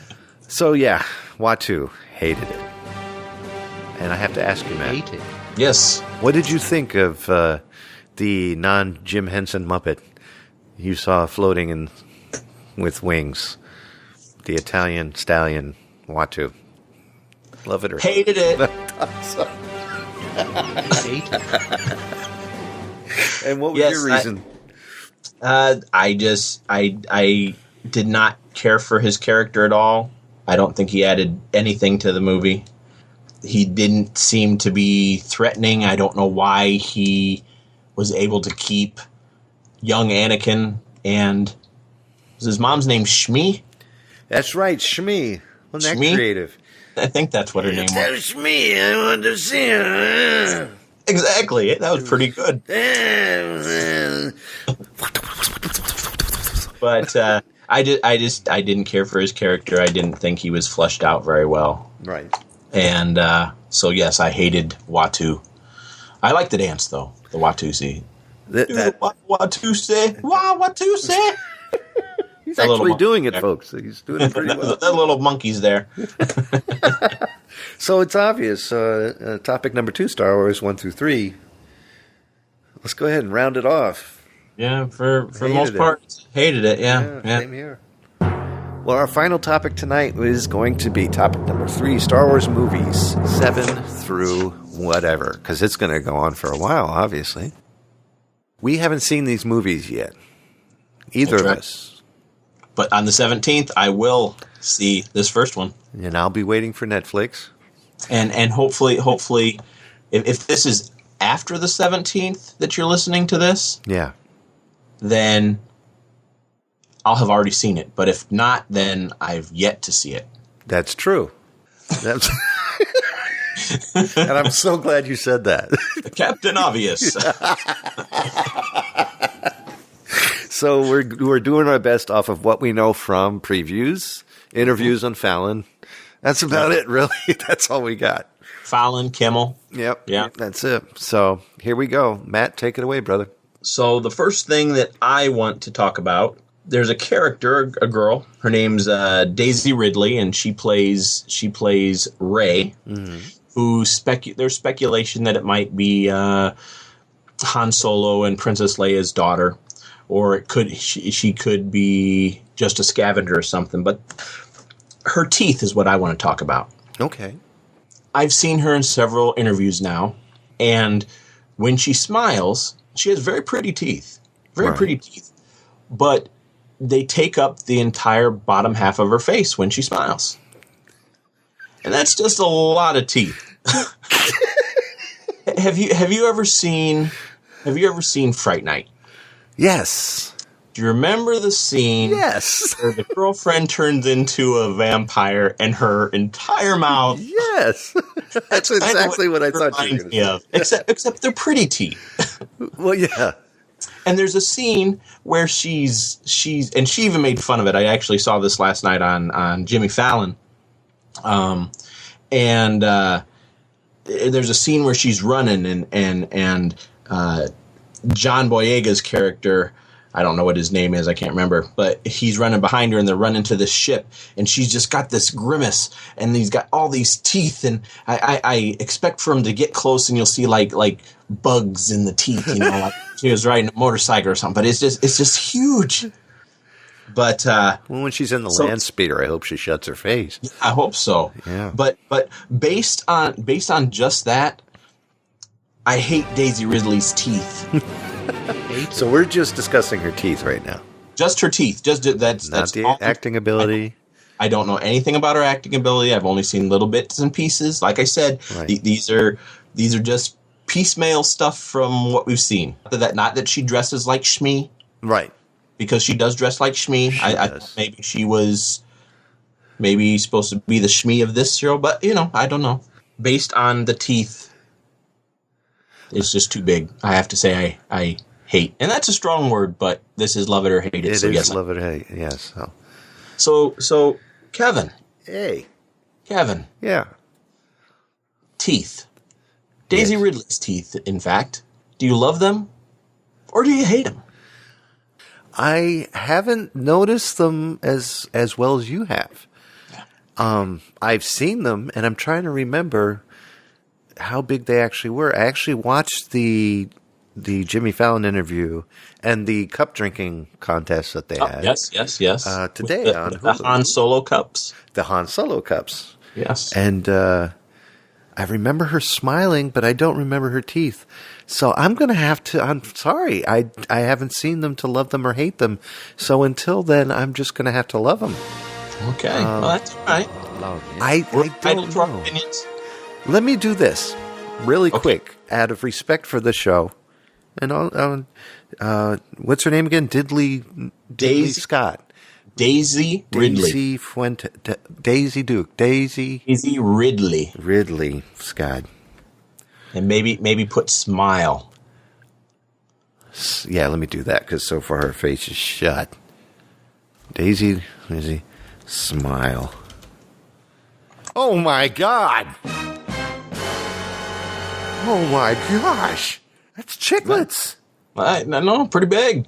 So, yeah, Uatu, hated it. And I have to ask you, Matt. Hate it. Yes. What did you think of the non-Jim Henson Muppet you saw floating with wings? The Italian stallion, Uatu. Love it or Hated it. Hate it. And what was Yes, your reason? I did not care for his character at all. I don't think he added anything to the movie. He didn't seem to be threatening. I don't know why he was able to keep young Anakin, and was his mom's name Shmi? That's right, Shmi. Wasn't that Shmi? creative? I think that's what her name was. Shmi, I want to see her. Exactly. That was pretty good. But I didn't care for his character. I didn't think he was fleshed out very well. Right. And so, yes, I hated Uatu. I like the dance, though, the Watusi. Watusi. Watusi. He's actually doing it, folks. He's doing it pretty well. The little monkeys there. So it's obvious. Topic number 2, Star Wars 1 through 3. Let's go ahead and round it off. Yeah, for the most part, hated it. Yeah. Same here. Well, our final topic tonight is going to be topic number 3, Star Wars movies, 7 through whatever, because it's going to go on for a while, obviously. We haven't seen these movies yet. Either of us. But on the 17th, I will see this first one. And I'll be waiting for Netflix. And hopefully, if this is after the 17th that you're listening to this, Yeah. then I'll have already seen it. But if not, then I've yet to see it. That's true. That's and I'm so glad you said that. Captain Obvious. So we're doing our best off of what we know from previews, interviews on Fallon. That's about it, really. That's all we got. Fallon, Kimmel. Yep. Yeah. That's it. So here we go. Matt, take it away, brother. So the first thing that I want to talk about, there's a character, a girl. Her name's Daisy Ridley, and she plays Rey. Mm-hmm. There's speculation that it might be Han Solo and Princess Leia's daughter, or she could be just a scavenger or something. But her teeth is what I want to talk about. Okay. I've seen her in several interviews now, and when she smiles, she has very pretty teeth. Very pretty teeth. But they take up the entire bottom half of her face when she smiles. And that's just a lot of teeth. Have you ever seen Fright Night? Yes. Do you remember the scene where the girlfriend turns into a vampire and her entire mouth? Yes. That's exactly what I thought you were going to say. Except they're pretty teeth. Well, yeah. And there's a scene where she's and she even made fun of it. I actually saw this last night on Jimmy Fallon. And there's a scene where she's running and John Boyega's character, I don't know what his name is, I can't remember, but he's running behind her and they're running to this ship and she's just got this grimace and he's got all these teeth and I expect for him to get close and you'll see like bugs in the teeth, like she was riding a motorcycle or something, but it's just huge. But when she's in the land speeder, I hope she shuts her face. I hope so. Yeah. But based on just that, I hate Daisy Ridley's teeth. So we're just discussing her teeth right now. Just her teeth. That's not the all. acting ability. I don't know anything about her acting ability. I've only seen little bits and pieces. Like I said, Right. These are just piecemeal stuff from what we've seen. Not that she dresses like Shmi, Right. because she does dress like Shmi. I does. maybe she was supposed to be the Shmi of this show, but I don't know. Based on the teeth, it's just too big. I have to say I hate. And that's a strong word, but this is love it or hate it. It so is yes, love it or hate. Yes. So Kevin. Hey. Kevin. Yeah. Teeth. Daisy Yes. Ridley's teeth, in fact. Do you love them or do you hate them? I haven't noticed them as well as you have. I've seen them, and I'm trying to remember how big they actually were. I actually watched the Jimmy Fallon interview and the cup drinking contest that they had. Yes. Today With on the Hulu. Han Solo cups. The Han Solo cups. Yes. And I remember her smiling, but I don't remember her teeth. So I'm going to have to, I'm sorry, I haven't seen them to love them or hate them. So until then, I'm just going to have to love them. Okay. Well, that's all right. Love it. I don't to our know. opinions. Let me do this really quick, out of respect for the show. And what's her name again? Diddley Daisy- Scott. Daisy Ridley. Daisy Duke. Daisy Ridley. Scott. And maybe put smile. Yeah, let me do that because so far her face is shut. Daisy, smile. Oh my God! Oh my gosh! That's chiclets. No, pretty big.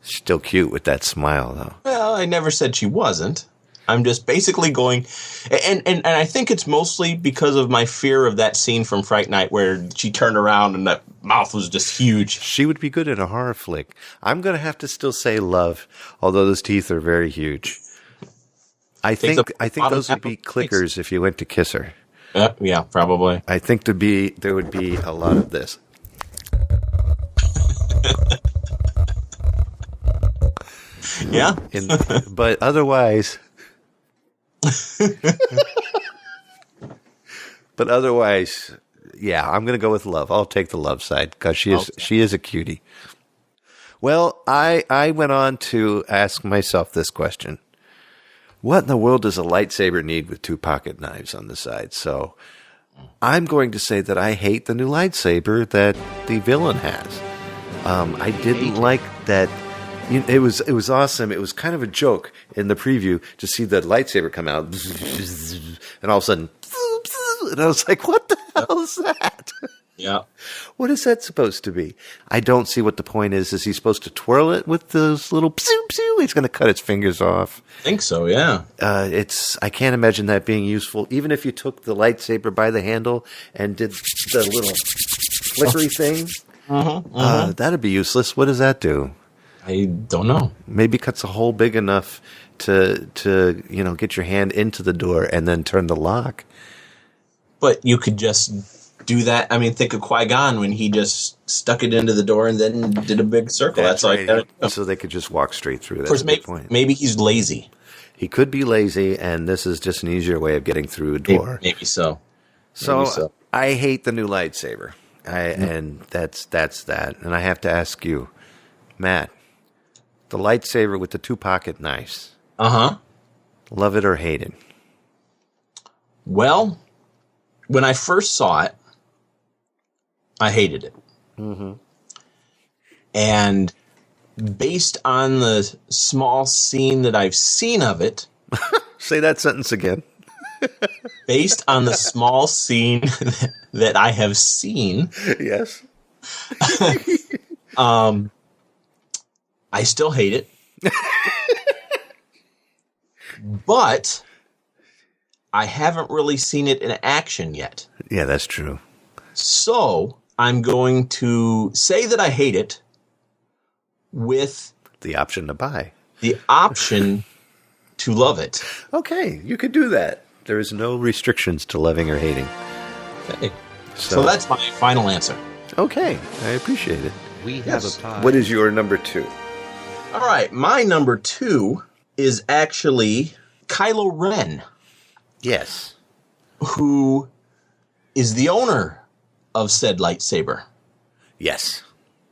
Still cute with that smile, though. Well, I never said she wasn't. I'm just basically going, and I think it's mostly because of my fear of that scene from Fright Night where she turned around and that mouth was just huge. She would be good in a horror flick. I'm going to have to still say love, although those teeth are very huge. I think those would be clickers if you went to kiss her. Yeah, probably. I think there would be a lot of this. Yeah. But otherwise, yeah, I'm going to go with love. I'll take the love side because she is a cutie. Well, I went on to ask myself this question. What in the world does a lightsaber need with two pocket knives on the side? So I'm going to say that I hate the new lightsaber that the villain has. I didn't like that. It was awesome. It was kind of a joke in the preview to see the lightsaber come out, and all of a sudden, and I was like, "What the hell is that?" Yeah. What is that supposed to be? I don't see what the point is. Is he supposed to twirl it with those little psoo psoo? He's going to cut its fingers off. I think so, yeah. I can't imagine that being useful. Even if you took the lightsaber by the handle and did the little flickery thing, that'd be useless. What does that do? I don't know. Maybe cuts a hole big enough to get your hand into the door and then turn the lock. But you could just do that. I mean, think of Qui-Gon when he just stuck it into the door and then did a big circle. That's right. like So they could just walk straight through. Of course, maybe he's lazy. He could be lazy, and this is just an easier way of getting through a door. Maybe so. So I hate the new lightsaber, and that's that. And I have to ask you, Matt, the lightsaber with the two pocket knives. Love it or hate it? Well, when I first saw it, I hated it. And based on the small scene that I've seen of it... Say that sentence again. based on the small scene that I have seen, Yes. I still hate it. But I haven't really seen it in action yet. Yeah, that's true. So I'm going to say that I hate it with The option to buy. the option to love it. Okay, you could do that. There is no restrictions to loving or hating. Okay. So that's my final answer. Okay, I appreciate it. We have Yes. a tie. What is your number 2? All right, my number 2 is actually Kylo Ren, Yes. who is the owner of said lightsaber. Yes.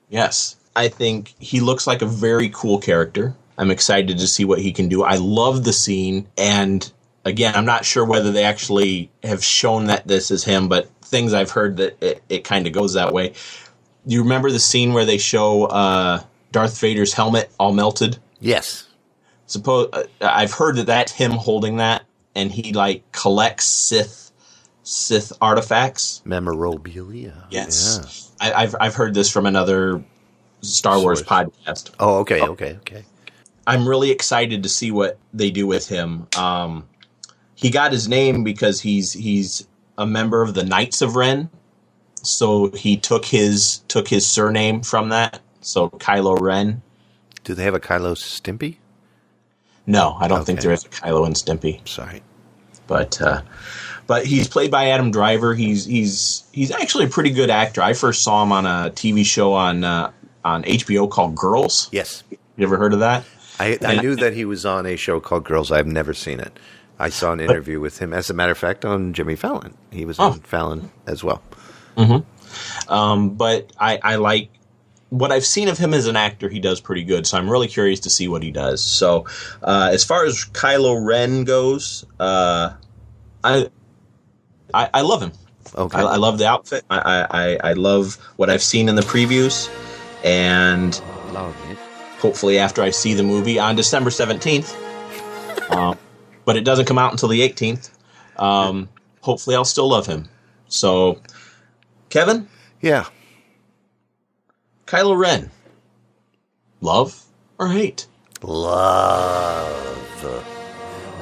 Yes. I think he looks like a very cool character. I'm excited to see what he can do. I love the scene. And again, I'm not sure whether they actually have shown that this is him, but things I've heard that it kind of goes that way. You remember the scene where they show Darth Vader's helmet all melted? Yes. I've heard that that's him holding that, and he like collects Sith artifacts. Memorabilia. Yes. Yeah. I've heard this from another Star Wars podcast. Oh, okay, okay. I'm really excited to see what they do with him. He got his name because he's a member of the Knights of Ren, so he took his surname from that. So Kylo Ren. Do they have a Kylo Stimpy? No, I don't think there is a Kylo and Stimpy. Sorry, but he's played by Adam Driver. He's actually a pretty good actor. I first saw him on a TV show on HBO called Girls. Yes, you ever heard of that? I knew that he was on a show called Girls. I've never seen it. I saw an interview with him, as a matter of fact, on Jimmy Fallon. He was on Fallon as well. Mm-hmm. But I like what I've seen of him as an actor. He does pretty good, so I'm really curious to see what he does. So as far as Kylo Ren goes, I love him. Okay. I love the outfit. I love what I've seen in the previews, and hopefully after I see the movie on December 17th, but it doesn't come out until the 18th, hopefully I'll still love him. So, Kevin? Yeah. Kylo Ren. Love or hate? Love.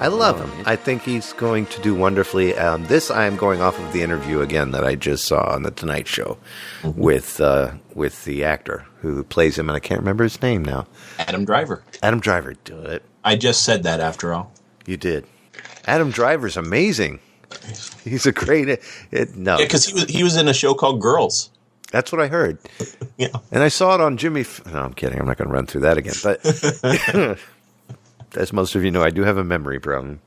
I love him. I think he's going to do wonderfully. This I am going off of the interview again that I just saw on the Tonight Show with the actor who plays him, and I can't remember his name now. Adam Driver. Adam Driver, do it. I just said that after all. You did. Adam Driver's amazing. He's a great. No, yeah, because he was in a show called Girls. That's what I heard. Yeah, and I saw it on Jimmy. No, I'm kidding. I'm not going to run through that again. But as most of you know, I do have a memory problem.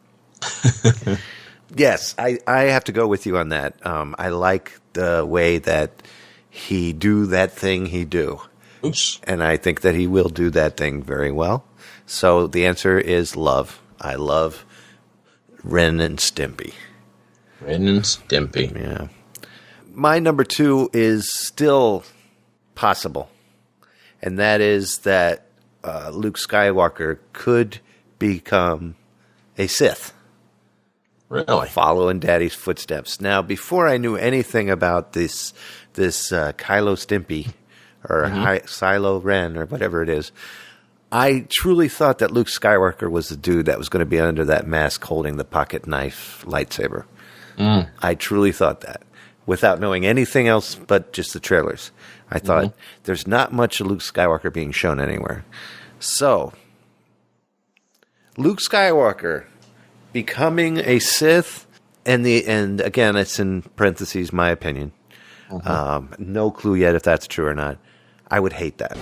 Yes, I have to go with you on that. I like the way that he do that thing he do. Oops. And I think that he will do that thing very well. So the answer is love. I love Ren and Stimpy. Ren and Stimpy. Yeah. My number 2 is still possible. And that is that Luke Skywalker could become a Sith. Really? Follow in Daddy's footsteps. Now, before I knew anything about this Kylo Stimpy or Kylo Ren or whatever it is, I truly thought that Luke Skywalker was the dude that was going to be under that mask holding the pocket knife lightsaber. I truly thought that, without knowing anything else but just the trailers. I thought there's not much of Luke Skywalker being shown anywhere. So, Luke Skywalker becoming a Sith, and again, it's in parentheses, my opinion. No clue yet if that's true or not. I would hate that.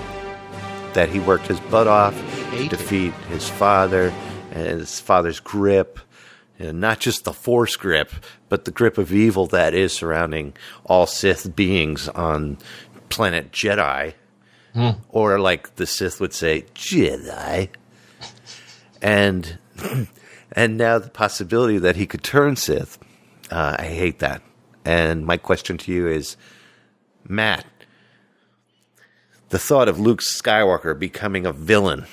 That he worked his butt off to defeat his father and his father's grip. And not just the Force grip, but the grip of evil that is surrounding all Sith beings on planet Jedi. Or like the Sith would say, Jedi. And now the possibility that he could turn Sith, I hate that. And my question to you is, Matt, the thought of Luke Skywalker becoming a villain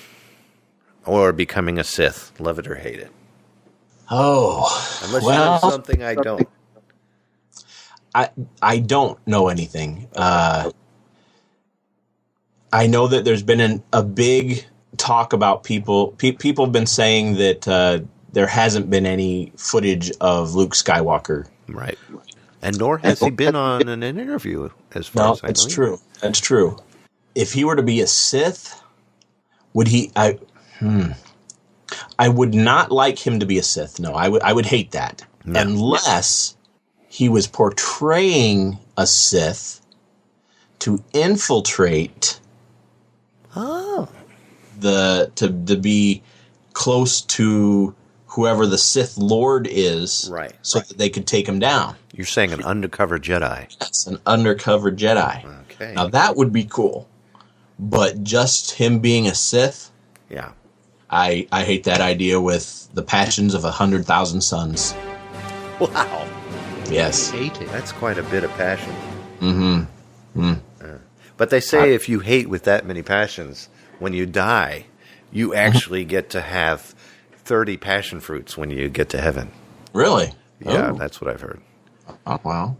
or becoming a Sith, love it or hate it? Oh, Unless you know something I don't. I don't know anything. I know that there's been a big talk about people. People have been saying that there hasn't been any footage of Luke Skywalker. Right. And nor has he been on an interview, as far as I know. That's true. That's true. If he were to be a Sith, would he? I would not like him to be a Sith. No, I would hate that. No. Unless he was portraying a Sith to infiltrate to be close to whoever the Sith Lord is, right? So that they could take him down. You're saying an undercover Jedi. Yes, an undercover Jedi. Okay. Now that would be cool. But just him being a Sith, yeah, I hate that idea with the passions of 100,000 suns. Wow. Yes. I hate it. That's quite a bit of passion. Mm-hmm. But they say if you hate with that many passions, when you die, you actually get to have 30 passion fruits when you get to heaven. Really? Yeah, that's what I've heard. Oh, wow.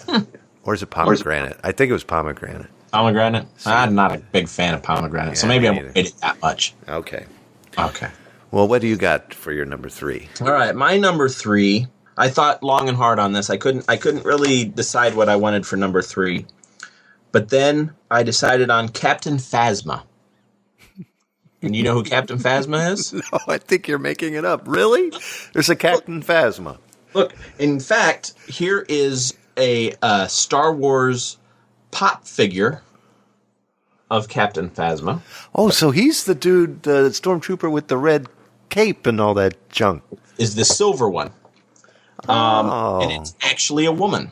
Yeah. Or is it pomegranate? I think it was pomegranate. Pomegranate? I'm not a big fan of pomegranate, so maybe I won't hate it that much. Okay. Okay. Well, what do you got for your number 3? All right, my number 3. I thought long and hard on this. I couldn't really decide what I wanted for number 3. But then I decided on Captain Phasma. And you know who Captain Phasma is? No, I think you're making it up. Really? There's a Captain Phasma. Look, in fact, here is a Star Wars pop figure of Captain Phasma. Oh, so he's the dude, the stormtrooper with the red cape and all that junk. Is the silver one. And it's actually a woman.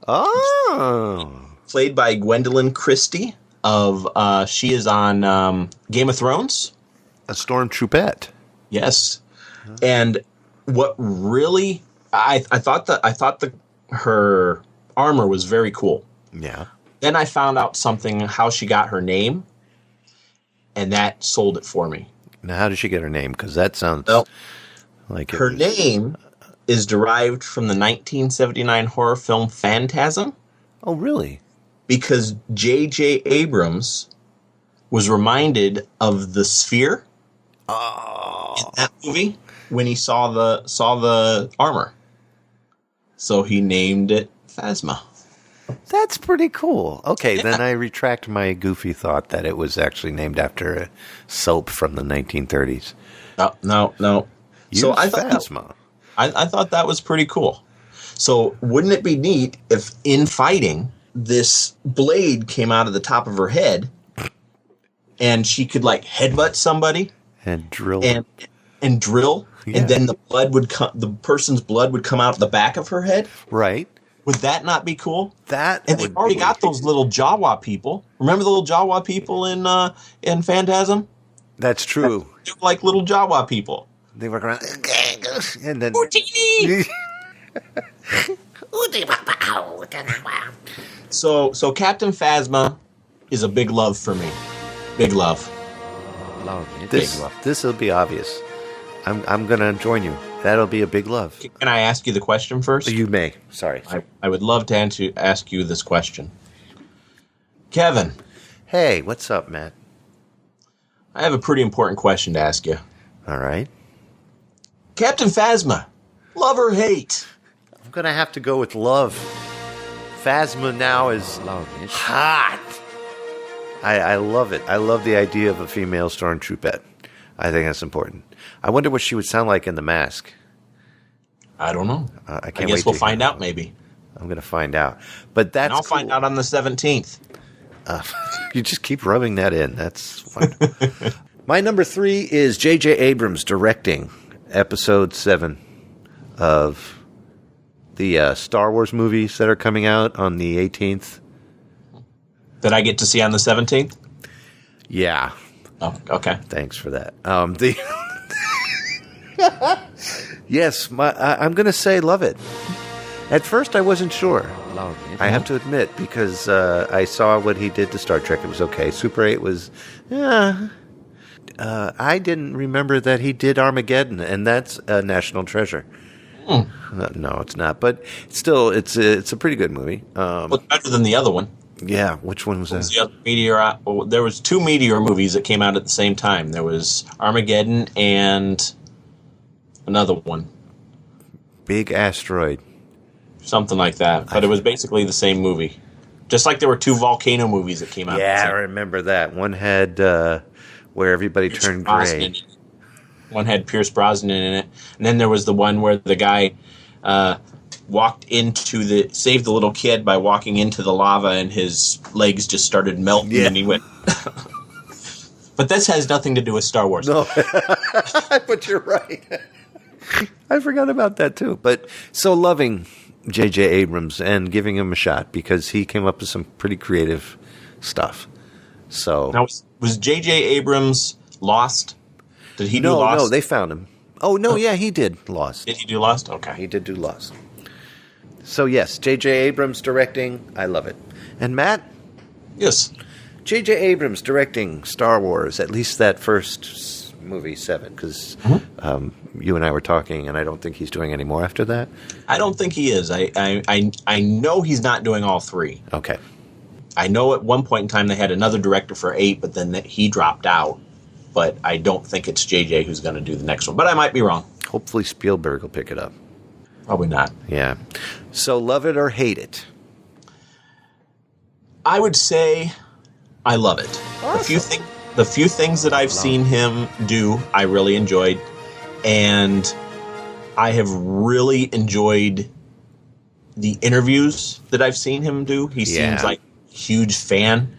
Oh. Played by Gwendolyn Christie she is on Game of Thrones. A stormtroopette. Yes. And what really I thought her armor was very cool. Yeah. Then I found out how she got her name, and that sold it for me. Now, how did she get her name? Because that sounds like her name is derived from the 1979 horror film Phantasm. Oh, really? Because J.J. Abrams was reminded of the sphere in that movie when he saw the armor. So he named it Phasma. That's pretty cool. Okay, then I retract my goofy thought that it was actually named after a soap from the 1930s. No. So I thought Phasma. I thought that was pretty cool. So wouldn't it be neat if in fighting this blade came out of the top of her head and she could like headbutt somebody and drill and drill, and then the person's blood would come out the back of her head? Right. Would that not be cool? And they've already got those little Jawa people. Remember the little Jawa people in Phantasm? That's true. They were like little Jawa people. They were around and then So Captain Phasma is a big love for me. Big love. This will be obvious. I'm gonna join you. That'll be a big love. Can I ask you the question first? You may. Sorry. I would love to ask you this question. Kevin. Hey, what's up, Matt? I have a pretty important question to ask you. All right. Captain Phasma, love or hate? I'm gonna have to go with love. Phasma now is hot. I love it. I love the idea of a female stormtrooper. I think that's important. I wonder what she would sound like in the mask. I don't know. I guess we'll find out, maybe. I'm going to find out. But that's I'll find out on the 17th. You just keep rubbing that in. That's fun. My number 3 is J.J. Abrams directing Episode 7 of the Star Wars movies that are coming out on the 18th. That I get to see on the 17th? Yeah. Oh, okay. Thanks for that. Yes, I'm going to say love it. At first, I wasn't sure. I have to admit, because I saw what he did to Star Trek. It was okay. Super 8 was... I didn't remember that he did Armageddon, and that's a national treasure. No, it's not. But still, it's a pretty good movie. Looked better than the other one. Yeah, which one was that? The other Meteor. Well, there was 2 Meteor movies that came out at the same time. There was Armageddon and another one. Big Asteroid. Something like that. But it was basically the same movie. Just like there were 2 volcano movies that came out. Yeah, I remember that. One had where everybody turned gray. One had Pierce Brosnan in it. And then there was the one where the guy saved the little kid by walking into the lava and his legs just started melting and he went... But this has nothing to do with Star Wars. No, but you're right. I forgot about that too. But so loving J.J. Abrams and giving him a shot because he came up with some pretty creative stuff. So now, was J.J. Abrams Lost? Did he do Lost? No, they found him. Oh, no, yeah, he did Lost. Did he do Lost? Okay. He did do Lost. So, yes, J.J. Abrams directing. I love it. And Matt? Yes. J.J. Abrams directing Star Wars, at least that first movie, 7, because you and I were talking, and I don't think he's doing any more after that. I don't think he is. I know he's not doing all 3. Okay. I know at one point in time they had another director for 8, but then he dropped out. But I don't think it's JJ who's going to do the next one. But I might be wrong. Hopefully Spielberg will pick it up. Probably not. Yeah. So love it or hate it? I would say I love it. Awesome. The few things that I've seen him do, I really enjoyed. And I have really enjoyed the interviews that I've seen him do. He seems like a huge fan.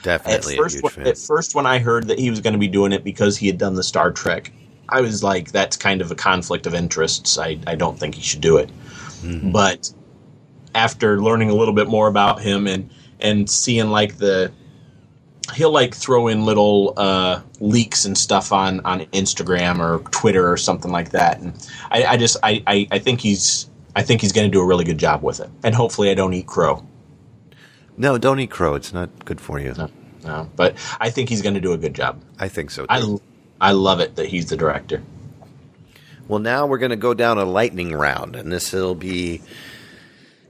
Definitely a huge fan. At first, when I heard that he was going to be doing it because he had done the Star Trek, I was like, that's kind of a conflict of interests. I don't think he should do it. Mm-hmm. But after learning a little bit more about him and seeing he'll like throw in little leaks and stuff on Instagram or Twitter or something like that. And I think he's going to do a really good job with it. And hopefully I don't eat crow. No, don't eat crow. It's not good for you. No, but I think he's going to do a good job. I think so, too. I love it that he's the director. Well, now we're going to go down a lightning round, and this will be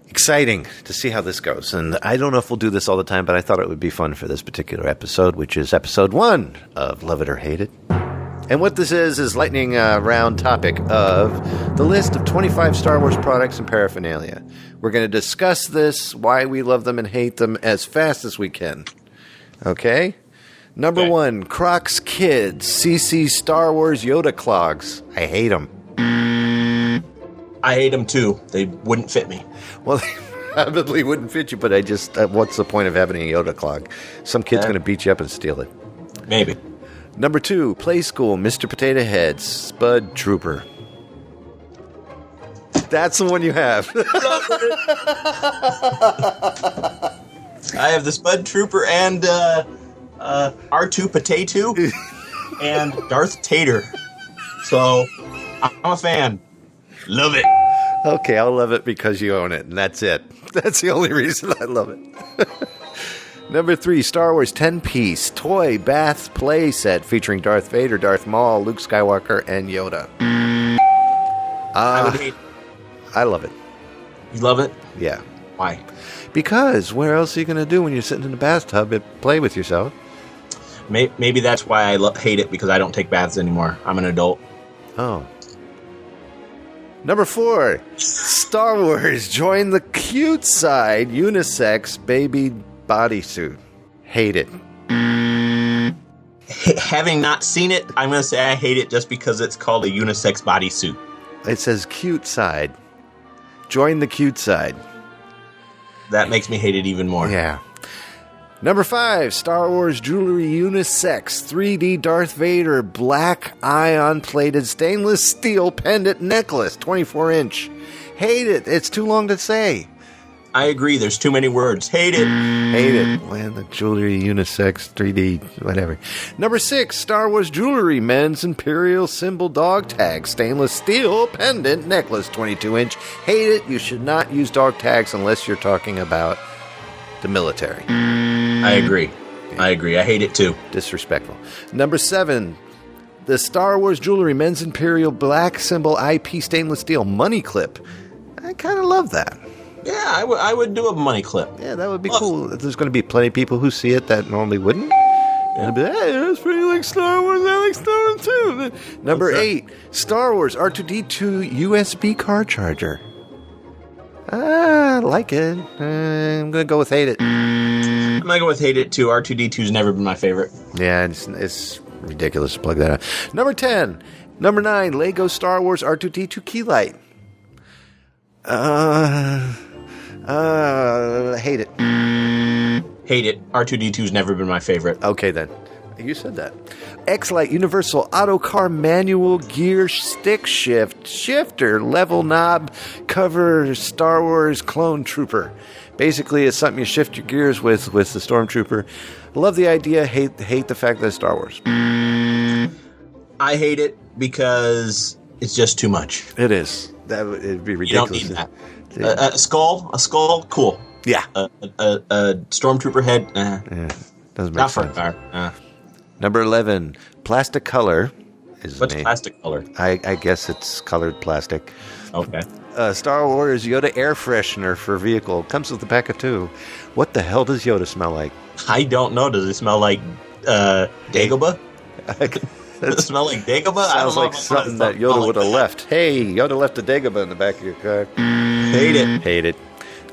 exciting to see how this goes. And I don't know if we'll do this all the time, but I thought it would be fun for this particular episode, which is episode 1 of Love It or Hate It. And what this is lightning round topic of the list of 25 Star Wars products and paraphernalia. We're going to discuss this, why we love them and hate them, as fast as we can. Okay? Number 1, Crocs Kids, CC Star Wars Yoda clogs. I hate them. I hate them too. They wouldn't fit me. Well, they probably wouldn't fit you, but I just, what's the point of having a Yoda clog? Some kid's going to beat you up and steal it. Maybe. Number 2, Play School, Mr. Potato Head, Spud Trooper. That's the one you have. I have the Spud Trooper and R2 Potato and Darth Tater. So, I'm a fan. Love it. Okay, I'll love it because you own it, and that's it. That's the only reason I love it. Number 3, Star Wars 10-piece toy bath play set featuring Darth Vader, Darth Maul, Luke Skywalker, and Yoda. I would hate. I love it. You love it? Yeah. Why? Because where else are you going to do when you're sitting in the bathtub and play with yourself? Maybe that's why I hate it, because I don't take baths anymore. I'm an adult. Oh. Number 4, Star Wars Join the Cute Side unisex baby bodysuit. Hate it. Having not seen it, I'm going to say I hate it just because it's called a unisex bodysuit. It says cute side. Join the cute side. That makes me hate it even more. Yeah. Number 5, Star Wars Jewelry Unisex 3D Darth Vader Black Ion-plated stainless steel pendant necklace, 24-inch. Hate it. It's too long to say. I agree. There's too many words. Hate it. Hate it. Man, the Jewelry Unisex 3D, whatever. Number 6, Star Wars Jewelry Men's Imperial Symbol Dog Tag stainless steel pendant necklace, 22-inch. Hate it. You should not use dog tags unless you're talking about the military. I agree. I agree. I hate it too. Disrespectful. Number 7, the Star Wars Jewelry Men's Imperial Black Symbol IP Stainless Steel Money Clip. I kind of love that. Yeah, I would do a money clip. Yeah, that would be cool. There's going to be plenty of people who see it that normally wouldn't. And they'll be, hey, that's pretty like Star Wars. I like Star Wars too. Number 8, Star Wars R2-D2 USB car charger. I like it. I'm going to go with hate it. I'm going to go with hate it too. R2-D2's never been my favorite. Yeah, it's ridiculous to plug that out. Number 10. Number 9, Lego Star Wars R2-D2 key light. Hate it. Hate it. R2-D2's never been my favorite. Okay, then. You said that. X-Lite Universal Auto Car Manual Gear Stick Shifter Level Knob Cover Star Wars Clone Trooper. Basically, it's something you shift your gears with the Stormtrooper. Love the idea. Hate the fact that it's Star Wars. I hate it because it's just too much. It is. It'd be ridiculous. You don't need that. A skull, cool. Yeah. A Stormtrooper head, Yeah, doesn't make not for a sense. car. Number 11, Plastic Color. What's plastic color? I guess it's colored plastic. Okay. Star Wars Yoda air freshener for vehicle. Comes with a pack of 2. What the hell does Yoda smell like? I don't know. Does it smell like Dagobah? Does it smell like Dagobah? I don't Sounds know like if I something wanna that Yoda smell would have like left. Hey, Yoda left a Dagobah in the back of your car. Hate it. Hate it.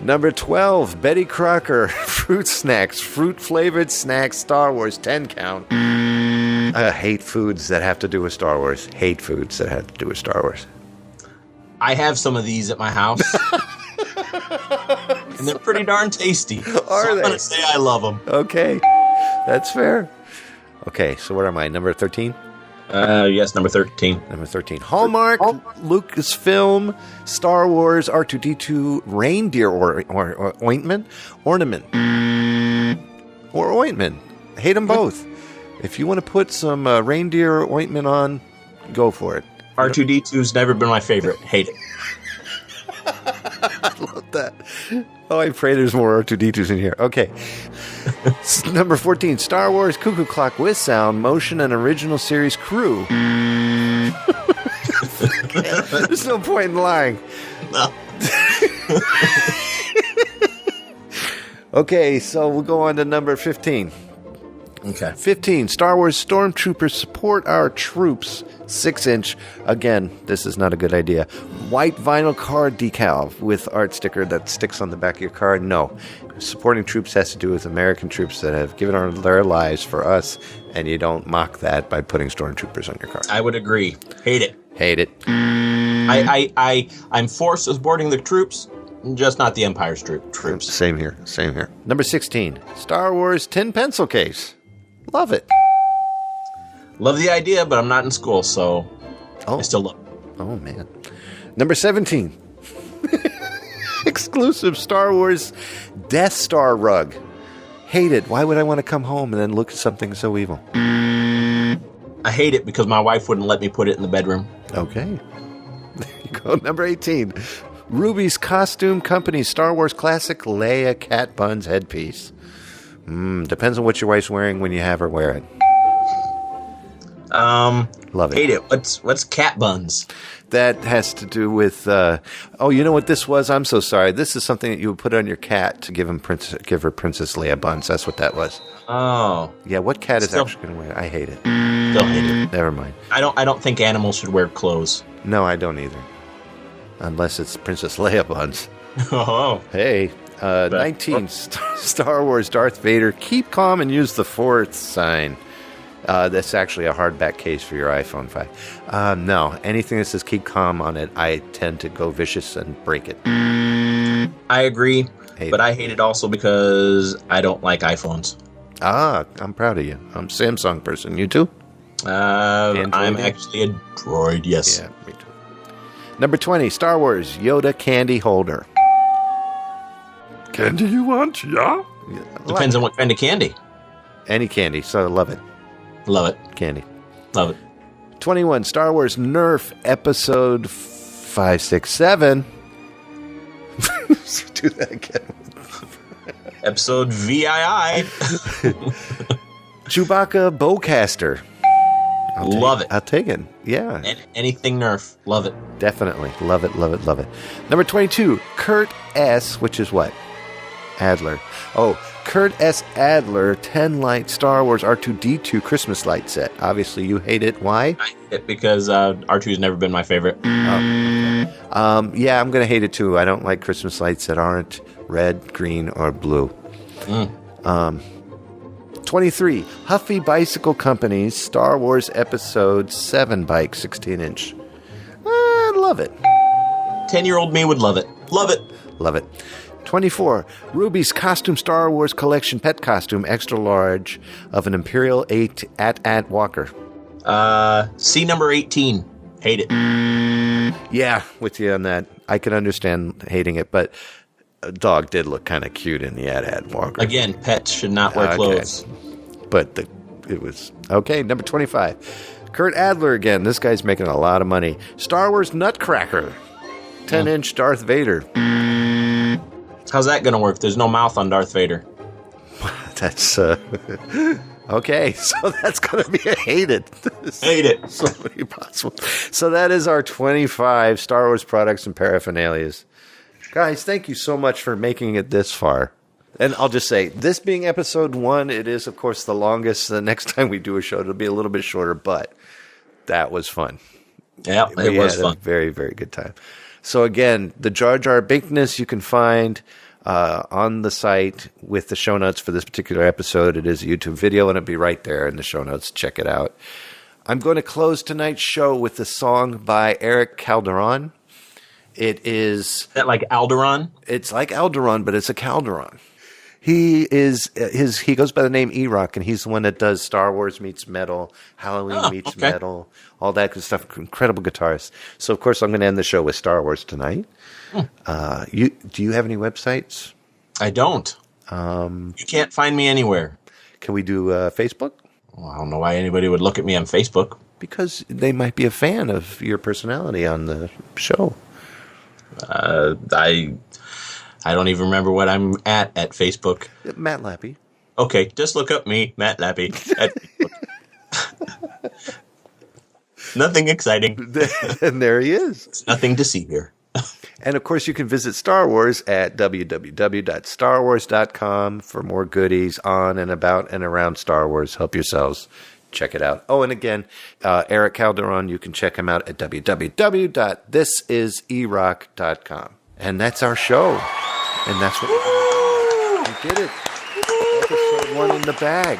Number 12, Betty Crocker fruit snacks, fruit flavored snacks, Star Wars 10 count. I hate foods that have to do with Star Wars. Hate foods that have to do with Star Wars. I have some of these at my house. And they're pretty darn tasty. Are I'm they? going to say I love them. Okay, that's fair. Okay, so where am I? Number 13? Yes, number 13. Number 13. Hallmark, Lucasfilm, Star Wars, R2-D2, reindeer ointment, ornament. Or ointment. Hate them both. If you want to put some reindeer ointment on, go for it. R2-D2's never been my favorite. Hate it. I love that. Oh, I pray there's more R2-D2s in here. Okay. Number 14, Star Wars Cuckoo Clock with sound, motion, and original series crew. There's no point in lying. No. Okay, so we'll go on to number 15. Okay. 15, Star Wars Stormtroopers Support Our Troops, 6-inch. Again, this is not a good idea. White vinyl card decal with art sticker that sticks on the back of your car. No. Supporting troops has to do with American troops that have given their lives for us, and you don't mock that by putting Stormtroopers on your car. I would agree. Hate it. Hate it. I'm for supporting the troops, just not the Empire's troops. Same here. Number 16, Star Wars Tin Pencil Case. Love it. Love the idea, but I'm not in school, so I still love it. Oh, man. Number 17. Exclusive Star Wars Death Star rug. Hate it. Why would I want to come home and then look at something so evil? I hate it because my wife wouldn't let me put it in the bedroom. Okay. There you go. Number 18. Ruby's Costume Company Star Wars Classic Leia Cat Buns headpiece. Depends on what your wife's wearing when you have her wear it. Love it. Hate it. What's cat buns? That has to do with. You know what this was? I'm so sorry. This is something that you would put on your cat to give her Princess Leia buns. That's what that was. Oh, Yeah, what cat is actually going to wear it? I hate it. still hate it. Never mind. I don't think animals should wear clothes. No, I don't either. Unless it's Princess Leia buns. Oh, Hey, 19, Star Wars Darth Vader, keep calm and use the Force sign. That's actually a hardback case for your iPhone 5. No, anything that says keep calm on it, I tend to go vicious and break it. I agree, Hate but it. I hate it also because I don't like iPhones. I'm proud of you. I'm a Samsung person. You too? I'm Android? actually a droid, yes. Yeah, me too. Number 20, Star Wars Yoda candy holder. Candy you want? Yeah? Depends on what kind of candy. Any candy, so I love it. Love it. Candy. Love it. 21, Star Wars Nerf Episode 5, 6, 7. Do that again. Episode VII. Chewbacca Bowcaster. Love it. I'll take it. Yeah. Anything Nerf. Love it. Definitely. Love it, love it, love it. Number 22, Kurt S., which is what? Adler. Oh, Kurt S. Adler, 10 light Star Wars R2-D2 Christmas light set. Obviously, you hate it. Why? I hate it because R2's never been my favorite. Yeah, I'm going to hate it too. I don't like Christmas lights that aren't red, green, or blue. 23, Huffy Bicycle Company's Star Wars Episode 7 bike, 16-inch. I love it. 10-year-old me would love it. Love it. Love it. 24, Ruby's Costume Star Wars Collection pet costume, extra large, of an Imperial 8 at Walker. C number 18. Hate it. Yeah, with you on that. I can understand hating it, but a dog did look kind of cute in the at Walker. Again, pets should not wear clothes. But it was... Okay, number 25. Kurt Adler again. This guy's making a lot of money. Star Wars Nutcracker. 10-inch Darth Vader. How's that going to work? There's no mouth on Darth Vader. That's... Okay, so that's going to be a hated. Hate it. So many possible. So that is our 25 Star Wars products and paraphernalias. Guys, thank you so much for making it this far. And I'll just say, this being episode 1, it is, of course, the longest. The next time we do a show, it'll be a little bit shorter, but that was fun. Yeah, it was fun. A very, very good time. So again, the Jar Jar Binkness you can find on the site with the show notes for this particular episode. It is a YouTube video, and it'll be right there in the show notes. Check it out. I'm going to close tonight's show with a song by Eric Calderon. It is... Is that like Alderaan? It's like Alderaan, but it's a Calderon. He goes by the name E-Rock, and he's the one that does Star Wars meets metal, Halloween meets metal, all that good stuff. Incredible guitarist. So, of course, I'm going to end the show with Star Wars tonight. Do you have any websites? I don't. You can't find me anywhere. Can we do Facebook? Well, I don't know why anybody would look at me on Facebook. Because they might be a fan of your personality on the show. I don't even remember what I'm at Facebook. Matt Lappie. Okay, just look up me, Matt Lappie, at Facebook. Nothing exciting. And there he is. It's nothing to see here. And, of course, you can visit Star Wars at www.starwars.com for more goodies on and about and around Star Wars. Help yourselves. Check it out. Oh, and again, Eric Calderon, you can check him out at www.thisiserock.com. And that's our show. And that's what we did it. Episode 1 in the bag.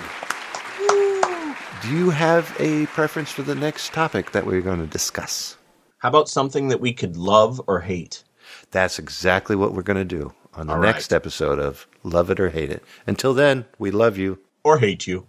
Do you have a preference for the next topic that we're going to discuss? How about something that we could love or hate? That's exactly what we're going to do on the next episode of Love It or Hate It. Until then, we love you. Or hate you.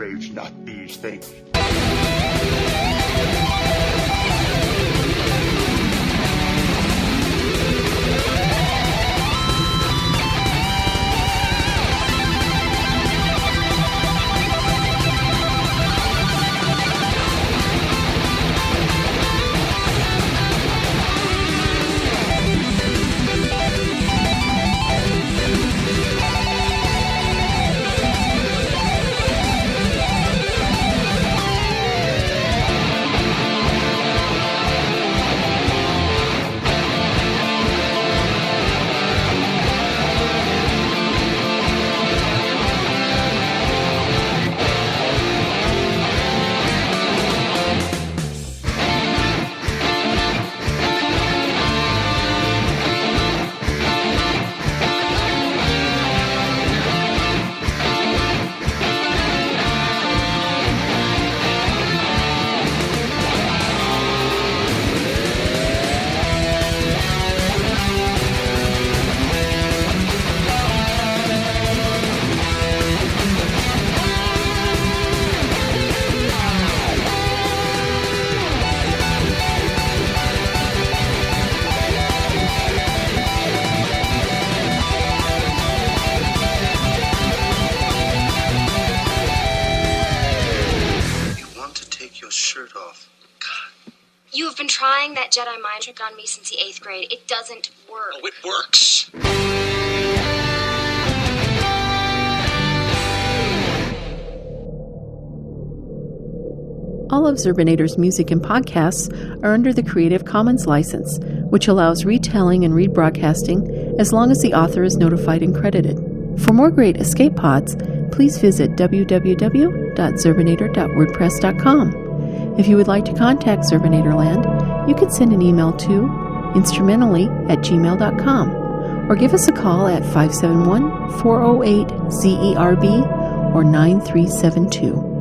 craves not these things. Shirt off. God. You have been trying that Jedi mind trick on me since the 8th grade. It doesn't work. Oh, it works. All of Zerbinator's music and podcasts are under the Creative Commons license, which allows retelling and rebroadcasting as long as the author is notified and credited. For more great escape pods, please visit www.zerbinator.wordpress.com. If you would like to contact Zerbinatorland, you can send an email to instrumentally@gmail.com or give us a call at 571-408-ZERB or 9372.